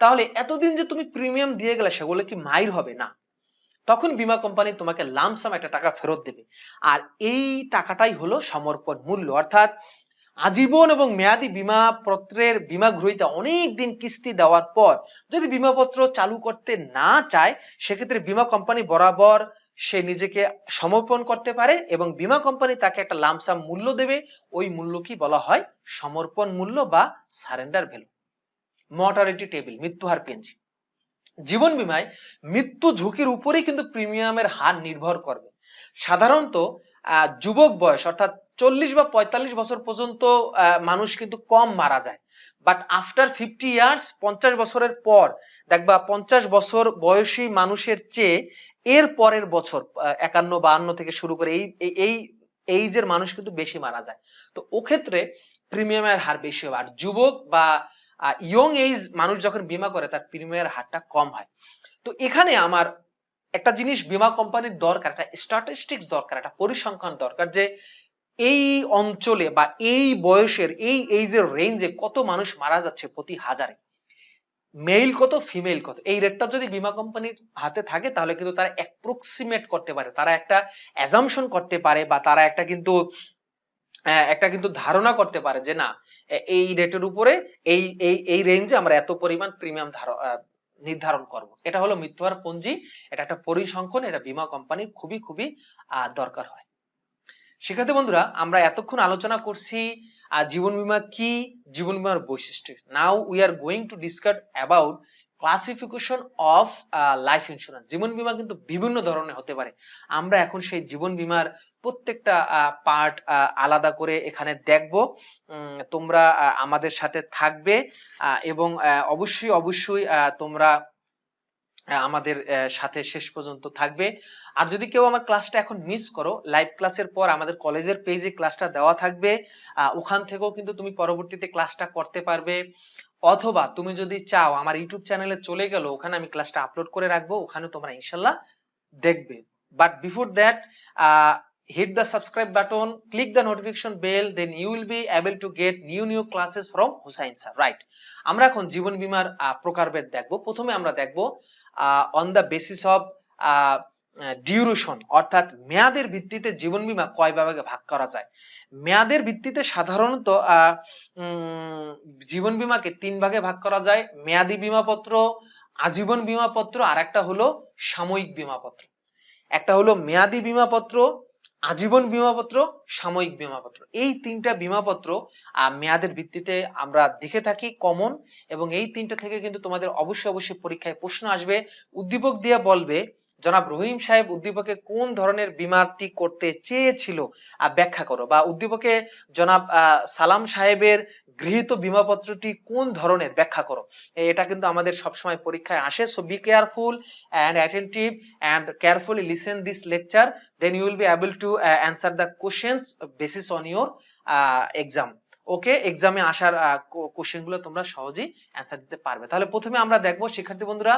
তাহলে এতদিন যে তুমি প্রিমিয়াম দিয়ে গেলে সেগুলো কি মাইর হবে না? তখন বীমা কোম্পানি তোমাকে লামসাম একটা টাকা ফেরত দেবে, আর এই টাকাটাই হলো সমর্পণ মূল্য। অর্থাৎ আজীবন এবং মেয়াদি বীমা পত্রের বীমা গ্রহীতা অনেক দিন কিস্তি দেওয়ার পর যদি বীমাপত্র চালু করতে না চায়, সেক্ষেত্রে বীমা কোম্পানি বরাবর সে নিজেকে সমর্পণ করতে পারে এবং বীমা কোম্পানি তাকে একটা লামসাম মূল্য দেবে। ওই মূল্য কি বলা হয়? সমর্পণ মূল্য বা সারেন্ডার ভ্যালু। মর্টালিটি টেবিল, মৃত্যুহার পেঞ্জি। জীবন বীমায় মৃত্যু ঝুঁকির উপরেই কিন্তু প্রিমিয়ামের হার নির্ভর করবে। সাধারণত যুবক বয়স অর্থাৎ 40 বা 45 বছর পর্যন্ত মানুষ কিন্তু কম মারা যায়, বাট আফটার 50 ইয়ার্স, 50 বছরের পর দেখবা 50 বছর বয়সী মানুষের চেয়ে এর পরের বছর 51-52 থেকে শুরু করে এই এইজের মানুষ কিন্তু বেশি মারা যায়। তো ও ক্ষেত্রে প্রিমিয়ামের হার বেশি হবে। আর যুবক বা ইয়ং এজ মানুষ যখন বীমা করে তার প্রিমিয়ামের হারটা কম হয়। তো এখানে আমার একটা জিনিস বীমা কোম্পানির দরকার, একটা স্ট্যাটিস্টিক্স দরকার, একটা পরিসংখ্যান দরকার যে এই অঞ্চলে বা এই বয়সের এই এইজের রেঞ্জে কত মানুষ মারা যাচ্ছে প্রতি হাজারে, মেল কত ফিমেল কত। এই রেটটা যদি বীমা কোম্পানির হাতে থাকে তাহলে কিন্তু তারা অ্যাপ্রক্সিমেট করতে পারে, তারা একটা অ্যাজাম্পশন করতে পারে বা তারা একটা কিন্তু ধারণা করতে পারে যে না, এই রেটের উপরে এই এই এই রেঞ্জে আমরা এত পরিমাণ প্রিমিয়াম নির্ধারণ করব। এটা হলো মৃত্যুহার পঞ্জি, এটা একটা পরিসংখ্যান, এটা বীমা কোম্পানির খুবই খুবই দরকার হয়। শিক্ষার্থী বন্ধুরা, আমরা এতক্ষণ আলোচনা করছি জীবন বীমা কি, জীবন বীমার বৈশিষ্ট্য। Now we are going to discuss about classification of life insurance. জীবন বীমা কিন্তু বিভিন্ন ধরনের হতে পারে। আমরা এখন সেই জীবন বীমার প্রত্যেকটা পার্ট আলাদা করে এখানে দেখব। তোমরা আমাদের সাথে থাকবে এবং অবশ্যই অবশ্যই তোমরা আমাদের সাথে শেষ পর্যন্ত থাকবে। আর যদি কেউ আমার ক্লাসটা এখন মিস করো, লাইভ ক্লাসের পর আমাদের কলেজের পেজে ক্লাসটা দেওয়া থাকবে, ওখান থেকেও কিন্তু তুমি পরবর্তীতে ক্লাসটা করতে পারবে। অথবা তুমি যদি চাও আমার ইউটিউব চ্যানেলে চলে গেলো, ওখানে আমি ক্লাসটা আপলোড করে রাখবো, ওখানে তোমরা ইনশাল্লাহ দেখবে। But before that, hit the subscribe button, click the notification bell, then you will be able to get new classes from Hussain sir, right? আমরা এখন জীবন বীমার প্রকারভেদ দেখব। প্রথমে আমরা দেখব on the basis of duration, অর্থাৎ মেয়াদের ভিত্তিতে জীবন বীমা কয় ভাগে ভাগ করা যায়। মেয়াদের ভিত্তিতে সাধারণত জীবন বীমাকে 3 ভাগে ভাগ করা যায়: মেয়াদি বীমাপত্র, আজীবন বীমাপত্র, আর একটা হলো সাময়িক বীমাপত্র। একটা হলো মেয়াদি বীমাপত্র, আজীবন বীমাপত্র, সাময়িক বীমাপত্র। এই 3টা বীমাপত্র মেয়াদের ভিত্তিতে আমরা দেখে থাকি কমন, এবং এই 3টা থেকে কিন্তু তোমাদের অবশ্যই অবশ্যই পরীক্ষায় প্রশ্ন আসবে। উদ্দীপক দিয়ে বলবে জনাব রহিম সাহেব উদ্দীপকে কোন ধরনের বীমাটি করতে চেয়েছিল ব্যাখ্যা করো, বা উদ্দীপকে জনাব সালাম সাহেবের গৃহীত বীমাপত্রটি কোন ধরনের ব্যাখ্যা করো। এটা কিন্তু আমাদের সবসময় পরীক্ষায় আসে। So be careful and attentive and carefully listen this lecture, then you will be able to answer the questions basis on your exam. ওকে, এক্সামে আসার কোশ্চেন গুলো তোমরা সহজেই অ্যান্সার দিতে পারবে। তাহলে প্রথমে আমরা দেখব শিক্ষার্থী বন্ধুরা,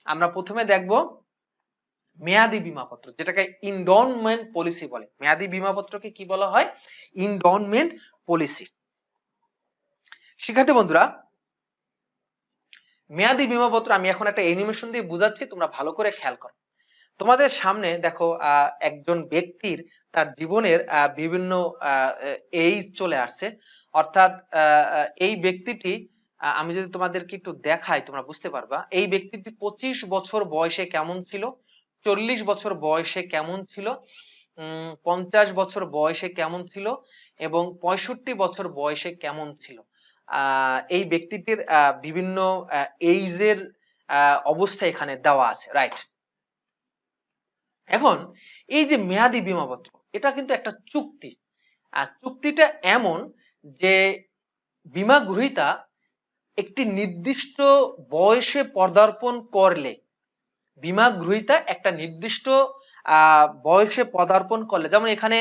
আমরা প্রথমে দেখব মেয়াদি বীমাপত্র, যেটাকে ইনডনমেন্ট পলিসি বলে। মেয়াদি বীমাপত্রকে কি বলা হয়? ইনডনমেন্ট পলিসি। শিক্ষার্থী বন্ধুরা, মেয়াদি বীমাপত্র আমি এখন একটা অ্যানিমেশন দিয়ে বুঝাচ্ছি, তোমরা ভালো করে খেয়াল করো। তোমাদের সামনে দেখো একজন ব্যক্তির তার জীবনের বিভিন্ন এইজ চলে আসছে, অর্থাৎ এই ব্যক্তিটি, আমি যদি তোমাদেরকে একটু দেখাই তোমরা বুঝতে পারবা। এই ব্যক্তিটি 25 বছর বয়সে কেমন ছিল, 40 বছর বয়সে কেমন ছিল, 50 বছর বয়সে কেমন ছিল এবং 65 বছর বয়সে কেমন ছিল। এই ব্যক্তিটির বিভিন্ন এইজের অবস্থা এখানে দেওয়া আছে, রাইট? এখন এই যে মেয়াদি বীমাপত্র, এটা কিন্তু একটা চুক্তি। চুক্তিটা এমন যে বীমা গ্রহীতা একটি নির্দিষ্ট বয়সে পদার্পণ করলে, বীমা গ্রহীতা একটা নির্দিষ্ট বয়সে পদার্পণ করলে, যেমন এখানে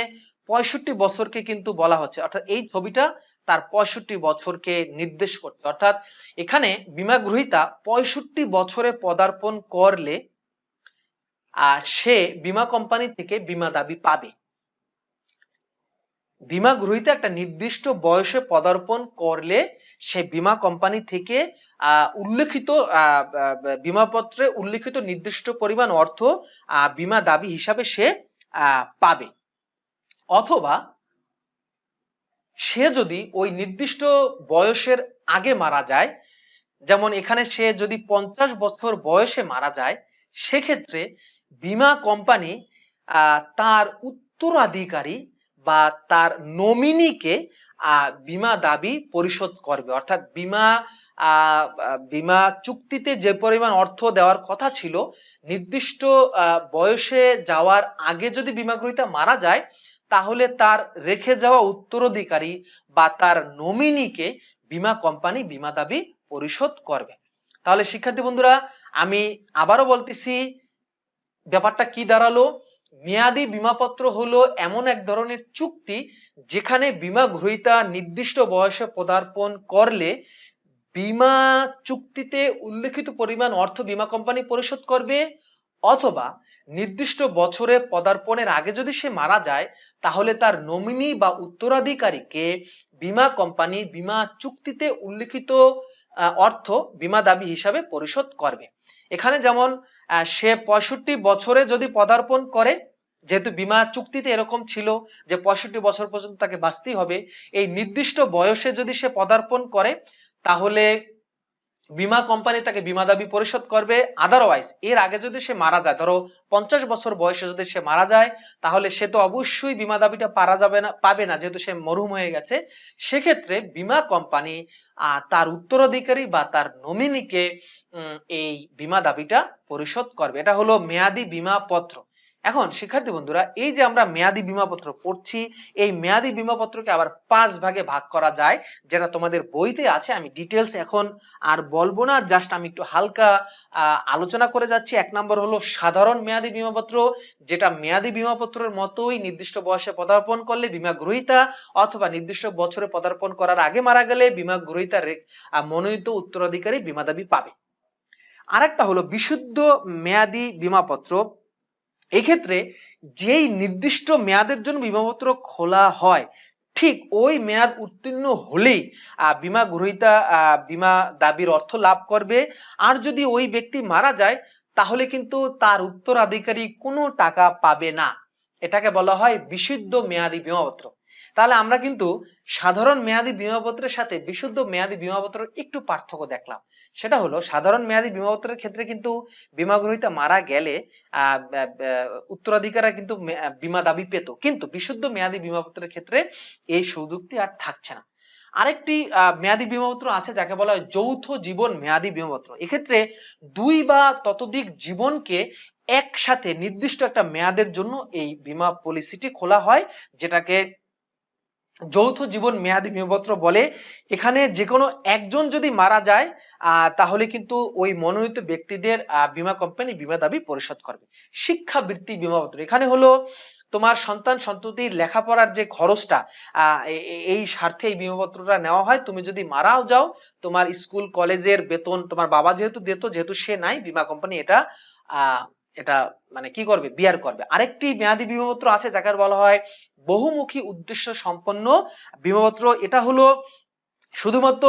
65 বছরকে কিন্তু বলা হচ্ছে, অর্থাৎ এই ছবিটা তার 65 বছরকে নির্দেশ করছে। অর্থাৎ এখানে বীমা গ্রহীতা 65 বছরে পদার্পণ করলে সে বীমা কোম্পানি থেকে বীমা দাবি পাবে। বীমা গ্রহীতা একটা নির্দিষ্ট বয়সে পদার্পণ করলে সে বীমা কোম্পানি থেকে উল্লেখিত বীমাপত্রে উল্লেখিত নির্দিষ্ট পরিমাণ অর্থ বীমা দাবি হিসাবে সে পাবে। অথবা সে যদি ওই নির্দিষ্ট বয়সের আগে মারা যায়, যেমন এখানে সে যদি 50 বছর বয়সে মারা যায়, সেক্ষেত্রে বীমা কোম্পানি তার উত্তরাধিকারী বা তার নমিনিকে বীমা দাবি পরিশোধ করবে। অর্থাৎ বীমা চুক্তিতে যে পরিমাণ অর্থ দেওয়ার কথা ছিল, নির্দিষ্ট বয়সে যাওয়ার আগে যদি বীমা গ্রহীতা মারা যায়, তাহলে তার রেখে যাওয়া উত্তরাধিকারী বা তার নমিনিকে বীমা কোম্পানি বীমা দাবি পরিশোধ করবে। তাহলে শিক্ষার্থী বন্ধুরা, আমি আবারও বলতেছি, ব্যাপারটা কি দাঁড়ালো? মেয়াদি বীমাপত্র হলো এমন এক ধরনের চুক্তি যেখানে বীমা গ্রহীতা নির্দিষ্ট বয়সে পদার্পণ করলে বীমা চুক্তিতে উল্লেখিত পরিমাণ অর্থ বীমা কোম্পানি পরিশোধ করবে, অথবা নির্দিষ্ট বছরে পদার্পণের আগে যদি সে মারা যায়, তাহলে তার নমিনি বা উত্তরাধিকারীকে বীমা কোম্পানি বীমা চুক্তিতে উল্লেখিত অর্থ বীমা দাবি হিসাবে পরিশোধ করবে। এখানে যেমন সে 65 বছরে যদি পদার্পণ করে, যেহেতু বীমা চুক্তিতে এরকম ছিল যে 65 বছর পর্যন্ত তাকে বাঁচতেই হবে, এই নির্দিষ্ট বয়সে যদি সে পদার্পণ করে, তাহলে বীমা কোম্পানি তাকে বীমা দাবি পরিশোধ করবে। আদারওয়াইজ এর আগে যদি সে মারা যায়, ধরো 50 বছর বয়সে যদি সে মারা যায়, তাহলে সে তো অবশ্যই বীমা দাবিটা পাবে না, যেহেতু সে মরহুম হয়ে গেছে। সেক্ষেত্রে বীমা কোম্পানি তার উত্তরাধিকারী বা তার নমিনিকে এই বীমা দাবিটা পরিশোধ করবে। এটা হলো মেয়াদি বীমা পত্র। এখন শিক্ষার্থী বন্ধুরা, এই যে আমরা মেয়াদি বীমাপত্র পড়ছি, এই মেয়াদি বীমাপত্রকে আবার 5 ভাগে ভাগ করা যায়, যেটা তোমাদের বইতে আছে। আমি ডিটেলস এখন আর বলবো না, জাস্ট আমি একটু হালকা আলোচনা করে যাচ্ছি। 1 নম্বর হলো সাধারণ মেয়াদি বীমাপত্র, যেটা মেয়াদি বীমাপত্রের মতোই নির্দিষ্ট বয়সে পদার্পণ করলে বীমা গ্রহীতা, অথবা নির্দিষ্ট বছরে পদার্পণ করার আগে মারা গেলে বীমা গ্রহীতার মনোনীত উত্তরাধিকারী বীমা দাবি পাবে। আরেকটা হলো বিশুদ্ধ মেয়াদি বীমাপত্র। এক্ষেত্রে যেই নির্দিষ্ট মেয়াদের জন্য বীমাপত্র খোলা হয়, ঠিক ওই মেয়াদ উত্তীর্ণ হলেই বীমা গ্রহীতা বীমা দাবির অর্থ লাভ করবে। আর যদি ওই ব্যক্তি মারা যায়, তাহলে কিন্তু তার উত্তরাধিকারী কোনো টাকা পাবে না। এটাকে বলা হয় বিশুদ্ধ মেয়াদি বীমাপত্র। তাহলে আমরা কিন্তু সাধারণ মেয়াদি বীমাপত্রের সাথে বিশুদ্ধ মেয়াদি বীমাপত্রের একটু পার্থক্য দেখলাম। সেটা হলো, সাধারণ মেয়াদি বীমাপত্রের ক্ষেত্রে কিন্তু বীমা গ্রহীতা মারা গেলে উত্তরাধিকারীরা কিন্তু বীমা দাবি পেত, কিন্তু বিশুদ্ধ মেয়াদি বীমাপত্রের ক্ষেত্রে এই সুযোগটি আর থাকছে না। আরেকটি মেয়াদি বীমাপত্র আছে যাকে বলা হয় যৌথ জীবন মেয়াদি বীমাপত্র। এক্ষেত্রে 2 বা ততোধিক জীবনকে একসাথে নির্দিষ্ট একটা মেয়াদের জন্য এই বীমা পলিসিটি খোলা হয়, যেটাকে যৌথ জীবন মেয়াদি বীমাপত্র বলে। এখানে যে কোনো একজন যদি মারা যায়, তাহলে কিন্তু ওই মনোনীত ব্যক্তিদের বীমা কোম্পানি বীমা দাবি পরিশোধ করবে। শিক্ষাবৃত্তি বীমাপত্র, এখানে হলো তোমার সন্তান সন্ততির লেখাপড়ার যে খরচটা, এই স্বার্থে এই বীমাপত্রটা নেওয়া হয়। তুমি যদি মারাও যাও, তোমার স্কুল কলেজের বেতন তোমার বাবা যেহেতু দিত, যেহেতু সে নাই, বীমা কোম্পানি এটা মানে কি করবে, বিয়ার করবে। আরেকটি মেয়াদি বীমাপত্র আছে যাকে বলা হয় বহুমুখী উদ্দেশ্য সম্পন্ন বীমাপত্র। এটা হলো শুধুমাত্র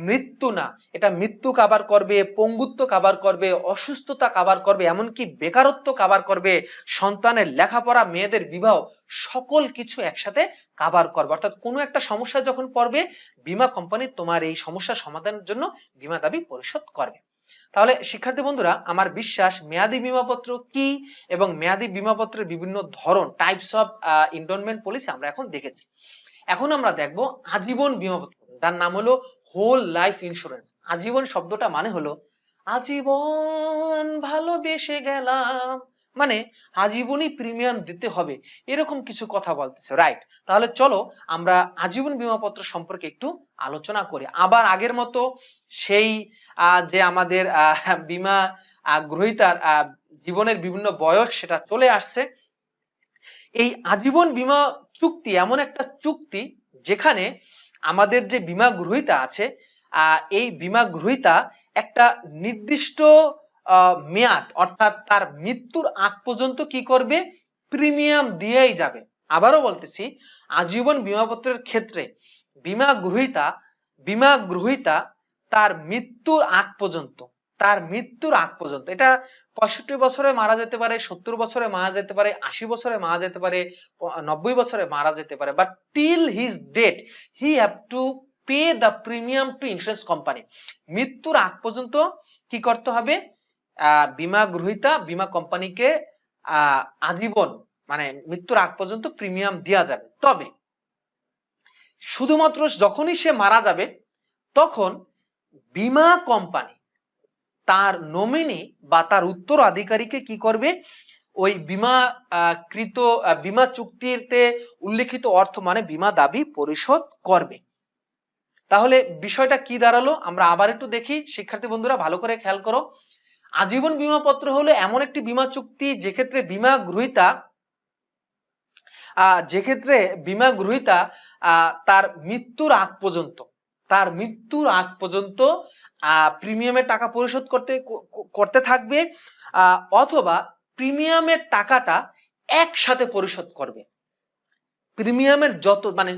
মৃত্যু না, এটা মৃত্যু কভার করবে, পঙ্গুত্ব কভার করবে, অসুস্থতা কভার করবে, এমনকি বেকারত্ব কভার করবে, সন্তানের লেখাপড়া, মেয়েদের বিবাহ, সকল কিছু একসাথে কভার করবে। অর্থাৎ কোনো একটা সমস্যা যখন পড়বে, বীমা কোম্পানি তোমার এই সমস্যার সমাধানের জন্য বীমা দাবি পরিশোধ করবে। তাহলে শিক্ষার্থী বন্ধুরা, আমার বিশ্বাস মেয়াদি বীমাপত্র কি এবং মেয়াদি বীমাপত্রের বিভিন্ন ধরন, টাইপস অফ এন্ডোনমেন্ট পলিসি আমরা এখন দেখেছি। এখন আমরা দেখব আজীবন বীমাপত্র, যার নাম হলো হোল লাইফ ইন্স্যুরেন্স। আজীবন শব্দটা মানে হলো আজীবন ভালোবেসে গেলাম, মানে আজীবনই প্রিমিয়াম দিতে হবে, এরকম কিছু কথা বলতেছে, রাইট? তাহলে চলো আমরা আজীবন বীমাপত্র সম্পর্কে একটু আলোচনা করি। আবার আগের মতো সেই যে আমাদের বীমা গ্রহীতার জীবনের বিভিন্ন বয়স সেটা চলে আসছে। এই আজীবন বীমা চুক্তি এমন একটা চুক্তি যেখানে আমাদের যে বীমা গ্রহীতা আছে, এই বীমা গ্রহীতা একটা নির্দিষ্ট মেয়াদ অর্থাৎ তার মৃত্যুর আগ পর্যন্ত কি করবে, প্রিমিয়াম দিয়েই যাবে। আবারও বলতেছি, আজীবন বীমাপত্রের ক্ষেত্রে বীমা গ্রহীতা তার মৃত্যুর আগ পর্যন্ত, এটা 65 বছরে মারা যেতে পারে, 70 বছরে মারা যেতে পারে, 80 বছরে মারা যেতে পারে, 90 বছরে মারা যেতে পারে, but till his death he have to pay the premium to insurance company. মৃত্যুর আগ পর্যন্ত কি করতে হবে, বীমা গ্রহীতা বীমা কোম্পানিকে আজীবন মানে মৃত্যুর আগ পর্যন্ত প্রিমিয়াম দেওয়া যাবে। তবে শুধুমাত্র যখনই সে মারা যাবে তখন বীমা কোম্পানি তার নমিনি বা তার উত্তরাধিকারীকে কি করবে, ওই বীমা চুক্তিতে উল্লেখিত অর্থ মানে বীমা দাবি পরিশোধ করবে। তাহলে বিষয়টা কি দাঁড়ালো আমরা আবার একটু দেখি। শিক্ষার্থী বন্ধুরা ভালো করে খেয়াল করো, আজীবন বীমাপত্র হলো এমন একটি বীমা চুক্তি যেক্ষেত্রে বীমা গ্রহীতা তার মৃত্যুর আগ পর্যন্ত প্রিমিয়ামের টাকা পরিশোধ করতে থাকবে, অথবা প্রিমিয়ামের টাকাটা একসাথে পরিশোধ করবে। প্রিমিয়ামের যত মানে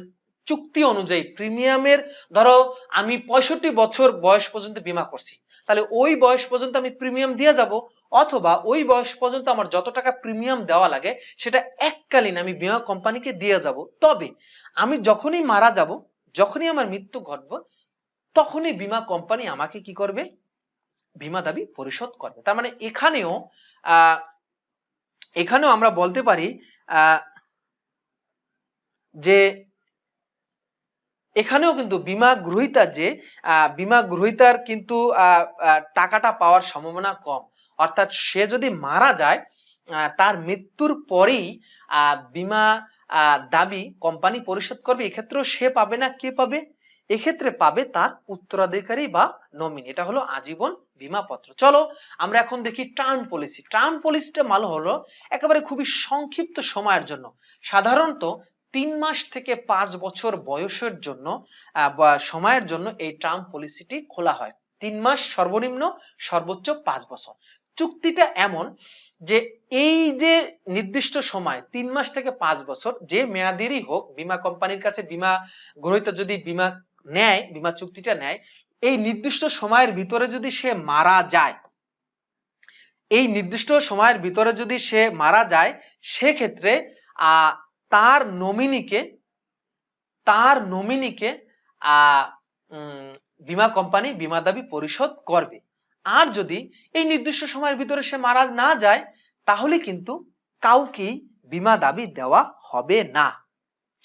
চুক্তি অনুযায়ী প্রিমিয়ামের, ধরো আমি 65 বছর বয়স পর্যন্ত বীমা করছি, তাহলে ওই বয়স পর্যন্ত আমি প্রিমিয়াম দিয়ে যাব, অথবা ওই বয়স পর্যন্ত আমার যত টাকা প্রিমিয়াম দেওয়া লাগে সেটা এককালীন আমি বীমা কোম্পানিকে দিয়ে যাব। তবে আমি যখনই মারা যাব, যখনই আমার মৃত্যু ঘটবে, তখনই বীমা কোম্পানি আমাকে কি করবে, বীমা দাবি পরিশোধ করবে। তার মানে এখানেও আমরা বলতে পারি যে এখানেও কিন্তু বীমা গ্রহীতার কিন্তু টাকাটা পাওয়ার সম্ভাবনা কম। অর্থাৎ সে যদি মারা যায়, তার মৃত্যুর পরেই বীমা দাবি কোম্পানি পরিশোধ করবে। এক্ষেত্রেও সে পাবে না, কে পাবে, এক্ষেত্রে পাবে তার উত্তরাধিকারী বা নমিনি। এটা হলো আজীবন বীমাপত্র। চলো আমরা এখন দেখি টার্ম পলিসি। টার্ম পলিসিটা মানে হলো একেবারে খুবই সংক্ষিপ্ত সময়ের জন্য, সাধারণত 3 মাস থেকে 5 বছর বয়সের জন্য বা সময়ের জন্য এই টার্ম পলিসিটি খোলা হয়। 3 মাস সর্বনিম্ন, সর্বোচ্চ 5 বছর। চুক্তিটা এমন যে এই যে নির্দিষ্ট সময় 3 মাস থেকে 5 বছর যে মেয়াদেরই হোক, বীমা কোম্পানির কাছে বীমা গ্রহীতা যদি বীমা চুক্তিটা নেয়, এই নির্দিষ্ট সময়ের ভিতরে যদি সে মারা যায়, সেক্ষেত্রে তার নমিনিকে বীমা কোম্পানি বীমা দাবি পরিশোধ করবে। আর যদি এই নির্দিষ্ট সময়ের ভিতরে সে মারা না যায়, তাহলে কিন্তু কাউকেই বীমা দাবি দেওয়া হবে না।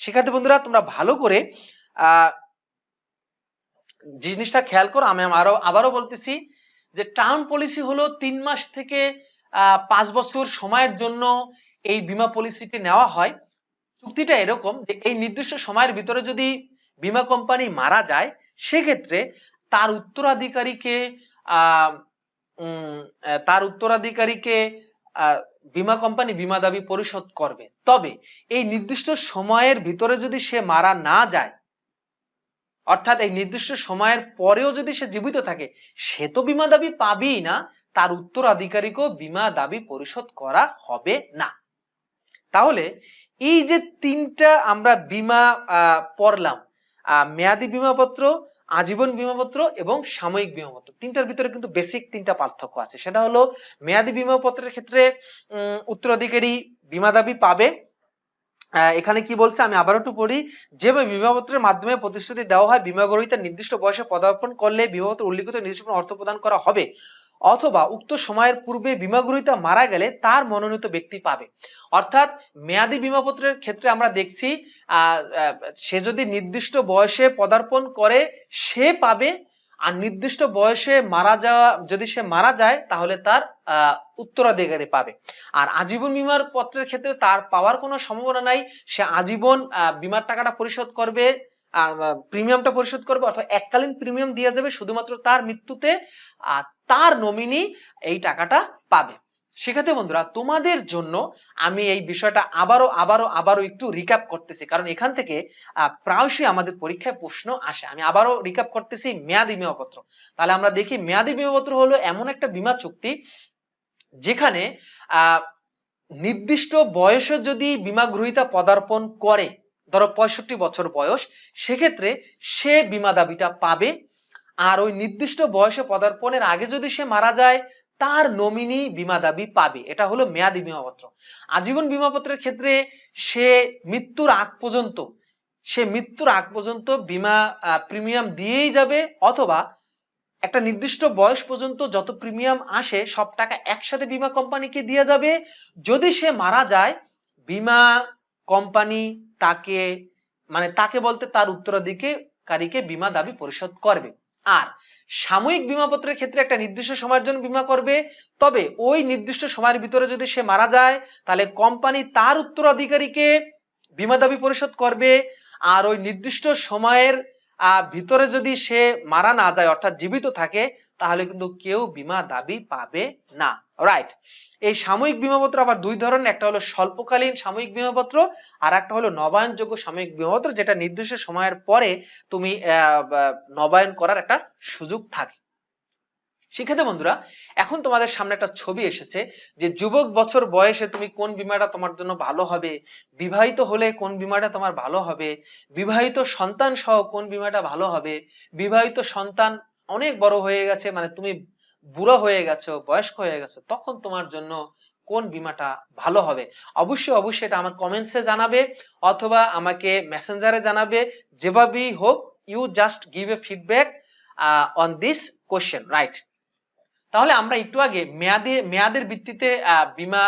শিক্ষার্থী বন্ধুরা তোমরা ভালো করে জিনিসটা খেয়াল করো। আমি আবারও বলতেছি যে টার্ম পলিসি হলো 3 মাস থেকে 5 বছর সময়ের জন্য এই বীমা পলিসিটি নেওয়া হয়। চুক্তিটা এরকম যে এই নির্দিষ্ট সময়ের ভিতরে যদি বীমা কোম্পানি মারা যায়, সেক্ষেত্রে তার উত্তরাধিকারীকে বীমা কোম্পানি বীমা দাবি পরিশোধ করবে। তবে এই নির্দিষ্ট সময়ের ভিতরে যদি সে মারা না যায়, অর্থাৎ এই নির্দিষ্ট সময়ের পরেও যদি সে জীবিত থাকে, সে তো বীমা দাবি পাবেই না, তার উত্তরাধিকারীকেও বীমা দাবি পরিশোধ করা হবে না। তাহলে এই যে তিনটা আমরা বীমা পড়লাম, মেয়াদি বীমাপত্র, আজীবন বীমাপত্র এবং সাময়িক বীমাপত্র, তিনটার ভিতরে কিন্তু বেসিক তিনটা পার্থক্য আছে। সেটা হলো মেয়াদি বীমাপত্রের ক্ষেত্রে উত্তরাধিকারী বীমা দাবি পাবে। এখানে কি বলছে আমি আবার একটু পড়ি, যে বীমাপত্রের মাধ্যমে প্রতিশ্রুতি দেওয়া হয় বীমা গ্রহীতা নির্দিষ্ট বয়সে পদার্পণ করলে বীমাপত্র উল্লিখিত নির্দিষ্ট অর্থ প্রদান করা হবে, অথবা উক্ত সময়ের পূর্বে বীমা গ্রহীতা মারা গেলে তার মনোনীত ব্যক্তি পাবে। অর্থাৎ মেয়াদি বীমাপত্রের ক্ষেত্রে আমরা দেখছি সে যদি নির্দিষ্ট বয়সে পদার্পণ করে সে পাবে, আর নির্দিষ্ট বয়সে যদি সে মারা যায় তাহলে তার উত্তরাধিকারী পাবে। আর আজীবন বীমার পত্রের ক্ষেত্রে তার পাওয়ার কোনো সম্ভাবনা নাই, সে আজীবন বীমার টাকাটা পরিশোধ করবে, প্রিমিয়ামটা পরিশোধ করবে, অথবা এককালীন প্রিমিয়াম দেওয়া যাবে শুধুমাত্র তার মৃত্যুতে, তার নমিনি এই টাকাটা পাবে। সেক্ষেত্রে বন্ধুরা তোমাদের জন্য আমি এই বিষয়টা আবারও একটু রিক্যাপ করতেছি, কারণ এখান থেকে প্রায়শই আমাদের পরীক্ষায় প্রশ্ন আসে। আমি আবারও রিক্যাপ করতেছি মেয়াদি বীমাপত্র। তাহলে আমরা দেখি মেয়াদি বীমাপত্র হলো এমন একটা বীমা চুক্তি যেখানে নির্দিষ্ট বয়সে যদি বীমা গ্রহীতা পদার্পণ করে, ধরো 65 বছর বয়স, সেক্ষেত্রে সে বীমা দাবিটা পাবে। আর ওই নির্দিষ্ট বয়সে পদার্পণের আগে যদি সে মারা যায় তার নমিনি বীমা দাবি পাবে। এটা হলো মেয়াদি বীমাপত্র। আজীবন বীমাপত্রের ক্ষেত্রে সে মৃত্যুর আগ পর্যন্ত বীমা প্রিমিয়াম দিয়েই যাবে, অথবা একটা নির্দিষ্ট বয়স পর্যন্ত যত প্রিমিয়াম আসে সব টাকা একসাথে বীমা কোম্পানিকে দিয়ে যাবে। যদি সে মারা যায় বীমা কোম্পানি তাকে বলতে তার উত্তরাধিকারীকে বীমা দাবি পরিশোধ করবে। আর সাময়িক বীমাপত্রের ক্ষেত্রে একটা নির্দিষ্ট সময়ের জন্য বীমা করবে, তবে ওই নির্দিষ্ট সময়ের ভিতরে যদি সে মারা যায় তাহলে কোম্পানি তার উত্তরাধিকারীকে বীমা দাবি পরিশোধ করবে। আর ওই নির্দিষ্ট সময়ের ভিতরে যদি সে মারা না যায় অর্থাৎ জীবিত থাকে তাহলে কিন্তু কেউ বীমা দাবি পাবে না। রাইট। এই সাময়িক বীমাপত্র আবার দুই ধরনের, একটা হলো স্বল্পকালীন সাময়িক বীমাপত্র আর একটা হলো নবায়নযোগ্য সাময়িক বীমাপত্র, যেটা নির্দিষ্ট সময়ের পরে তুমি নবায়ন করার একটা সুযোগ থাকে। সেক্ষেত্রে বন্ধুরা এখন তোমাদের সামনে একটা ছবি এসেছে যে যুবক বছর বয়সে তুমি কোন বীমাটা তোমার জন্য ভালো হবে, বিবাহিত হলে কোন বীমাটা তোমার ভালো হবে, বিবাহিত সন্তান সহ কোন বীমাটা ভালো হবে, বিবাহিত সন্তান অনেক বড় হয়ে গেছে, মানে তুমি বুড়ো হয়ে গেছো, বয়স্ক হয়ে গেছো, তখন তোমার জন্য কোন বীমাটা ভালো হবে। অবশ্যই এটা আমার কমেন্টসে জানাবে অথবা আমাকে মেসেঞ্জারে জানাবে। যেভাবেই হোক you just give a feedback on this question. Right. তাহলে আমরা একটু আগে মেয়াদের ভিত্তিতে বীমা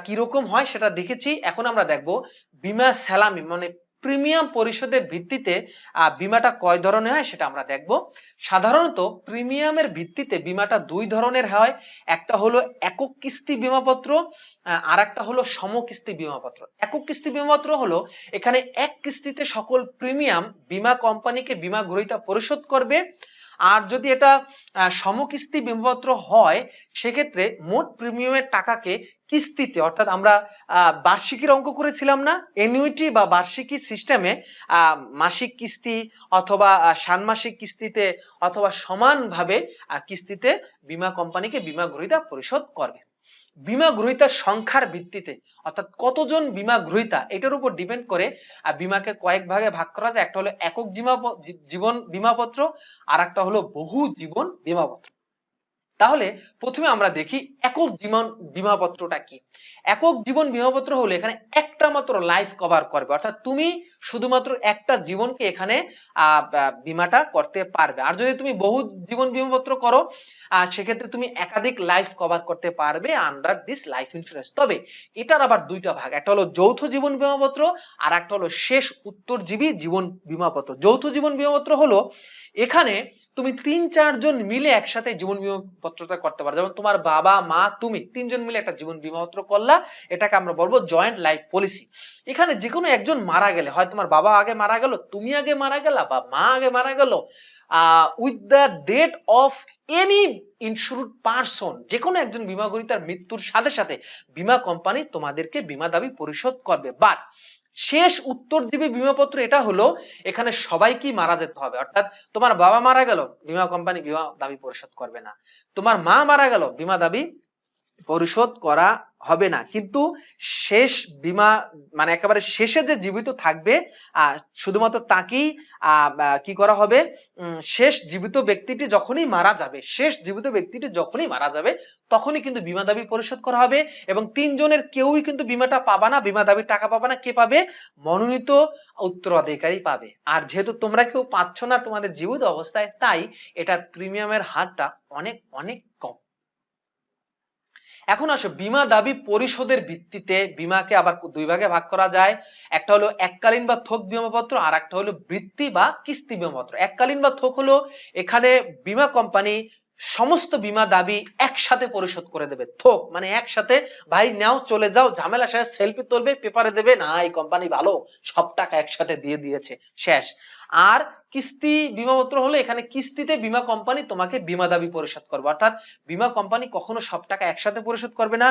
কিরকম হয় সেটা দেখেছি। এখন আমরা দেখব বীমা সালামি মানে প্রিমিয়াম পরিশোধের ভিত্তিতে বীমাটা কয় ধরনের হয় সেটা আমরা দেখব। সাধারণত প্রিমিয়ামের ভিত্তিতে বীমাটা দুই ধরনের হয়, একটা হলো একক কিস্তি বীমাপত্র আর একটা হলো সমকিস্তি বীমাপত্র। একক কিস্তি বীমাপত্র হলো এখানে এক কিস্তিতে সকল প্রিমিয়াম বীমা কোম্পানিকে বীমা গ্রহীতা পরিশোধ করবে। আর যদি এটা সমকিস্তি বীমাপত্র হয় সেক্ষেত্রে মোট প্রিমিয়ামের টাকাকে কিস্তিতে, অর্থাৎ আমরা বার্ষিকীর অঙ্ক করেছিলাম না, অ্যানুইটি বা বার্ষিকী সিস্টেমে মাসিক কিস্তি অথবা ষান্মাসিক কিস্তিতে অথবা সমানভাবে কিস্তিতে বীমা কোম্পানিকে বীমা গ্রহীতা পরিশোধ করবে। বীমা গ্রহীতার সংখ্যার ভিত্তিতে, অর্থাৎ কতজন বীমা গ্রহীতা এটার উপর ডিপেন্ড করে বীমাকে কয়েক ভাগে ভাগ করা যায়। একটা হলো একক জীবন বীমাপত্র আর একটা হলো বহু জীবন বীমাপত্র। তাহলে প্রথমে আমরা দেখি একক জীবন বীমাপত্রটা কি। একক জীবন বীমাপত্র হলো এখানে একটা মাত্র লাইফ কভার করবে, অর্থাৎ তুমি শুধুমাত্র একটা জীবনকে এখানে বীমাটা করতে পারবে। আর যদি তুমি বহু জীবন বীমাপত্র করো সেক্ষেত্রে তুমি একাধিক লাইফ কভার করতে পারবে আন্ডার দিস লাইফ ইন্স্যুরেন্স। তবে এটার আবার দুইটা ভাগ, একটা হলো যৌথ জীবন বীমাপত্র আর একটা হলো শেষ উত্তরজীবী জীবন বীমাপত্র। যৌথ জীবন বীমাপত্র হলো এখানে তুমি ৩-৪ জন মিলে একসাথে জীবন বীমাপত্রটা করতে পারো, যেমন তোমার বাবা মা তুমি ৩ জন মিলে একটা জীবন বীমাপত্র করলা, এটাকে আমরা বলবো জয়েন্ট লাইফ পলিসি। এখানে যে কোনো একজন মারা গেলে, হয় তোমার বাবা আগে মারা গেল, তুমি আগে মারা গেলা, বা মা আগে মারা গেল, with the date of any insured person, যে কোনো একজন বীমা গ্রহীতার মৃত্যুর সাথে সাথে বীমা কোম্পানি তোমাদেরকে বীমা দাবি পরিশোধ করবে। বাট শেষ উত্তরজীবী বীমাপত্র এটা হলো এখানে সবাইকে মারা যেতে হবে, অর্থাৎ তোমার বাবা মারা গেল বীমা কোম্পানি বীমা দাবি পরিশোধ করবে না, তোমার মা মারা গেল বীমা দাবি পরিশোধ করা হবে না। কিন্তু শেষ বীমা মানে একেবারে শেষে যে জীবিত থাকবে শুধুমাত্র তাকেই কি করা হবে, শেষ জীবিত ব্যক্তিটি যখনই মারা যাবে তখনই কিন্তু বীমা দাবি পরিশোধ করা হবে। এবং ৩ জনের কেউই কিন্তু বীমাটা পাবা না, বীমা দাবির টাকা পাবা না। কে পাবে? মনোনীত উত্তরাধিকারী পাবে। আর যেহেতু তোমরা কেউ পাচ্ছ না তোমাদের জীবিত অবস্থায়, তাই এটার প্রিমিয়ামের হারটা অনেক অনেক কম। এখন আসো বীমা দাবি পরিশোধের ভিত্তিতে বীমাকে আবার দুই ভাগে ভাগ করা যায়। একটা হলো এককালীন বা থোক বীমাপত্র, আর একটা হলো বৃত্তি বা কিস্তি বীমাপত্র। এককালীন বা থোক হলো এখানে বীমা কোম্পানি সমস্ত বীমা দাবি একসাথে পরিশোধ করে দেবে। থোক মানে একসাথে, ভাই নাও চলে যাও, ঝামেলা শেষ, সেলফি তুলবে, পেপারে দেবে, না এই কোম্পানি ভালো, সব টাকা একসাথে দিয়ে দিয়েছে, শেষ। আর কিস্তি বীমাপত্র হলো এখানে কিস্তিতে বীমা কোম্পানি তোমাকে বীমা দাবি পরিশোধ করবে, অর্থাৎ বীমা কোম্পানি কখনো সব টাকা একসাথে পরিশোধ করবে না,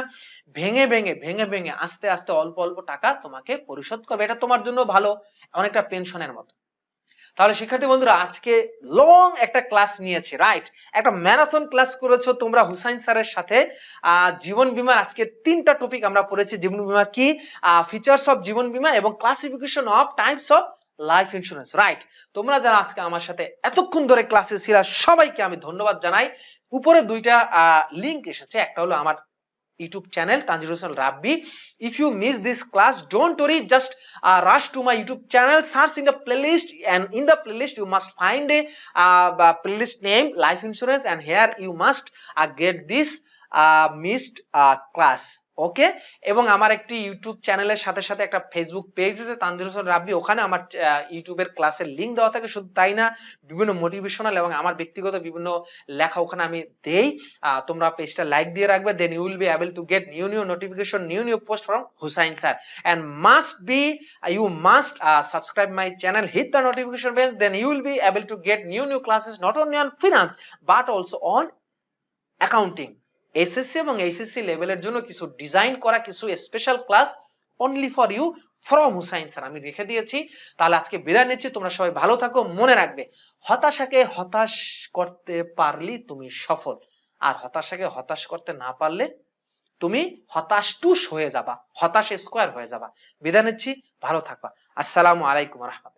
ভেঙে ভেঙে ভেঙে ভেঙে আস্তে আস্তে অল্প অল্প টাকা তোমাকে পরিশোধ করবে। এটা তোমার জন্য ভালো, অনেকটা পেনশনের মতো। তাহলে শিক্ষার্থী বন্ধুরা আজকে লং একটা ক্লাস নিয়েছি, রাইট? একটা ম্যারাথন ক্লাস করেছো তোমরা হুসাইন স্যারের সাথে। জীবন বীমার আজকে 3টা টপিক আমরা পড়েছি। জীবন বীমা কি, ফিচার্স অফ জীবন বীমা এবং classification of types of life insurance, right? তোমরা যারা আজকে আমার সাথে এতক্ষণ ধরে ক্লাসে ছিল সবাইকে আমি ধন্যবাদ জানাই। উপরে দুইটা লিংক এসেছে, একটা হলো আমার YouTube channel Tanzil Hossain Rabbi. If you miss this class, don't worry, just rush to my YouTube channel, search in the playlist, and in the playlist you must find a playlist name life insurance, and here you must get this missed class. ওকে, এবং আমার একটি YouTube চ্যানেলের সাথে সাথে একটা Facebook page আছে তানজিল হোসেন রাব্বি, ওখানে আমার ইউটিউবের ক্লাসের লিংক দেওয়া থাকে। শুধু তাই না, বিভিন্ন মোটিভেশনাল এবং আমার ব্যক্তিগত বিভিন্ন লেখা ওখানে আমি দেই। তোমরা পেজটা লাইক দিয়ে রাখবে, then you will be able to get new notification, new post from Hussain sir, and you must subscribe my channel, hit the notification bell, then you will be able to get new classes not only on finance but also on accounting। SSC এবং HSC লেভেলের জন্য কিছু design করা কিছু special class only for you from Hussain sir আমি রেখে দিয়েছি। তাহলে আজকে বিদায় নিচ্ছি, তোমরা সবাই ভালো থাকো। মনে রাখবে, হতাশাকে হতাশ করতে পারলি তুমি সফল, আর হতাশাকে হতাশ করতে না পারলে তুমি হতাশ টুস হয়ে যাবা, হতাশ স্কোয়ার হয়ে যাবা। বিদায় নিচ্ছি, ভালো থাকবা। আসসালামু আলাইকুম রাহমাতুল্লাহ।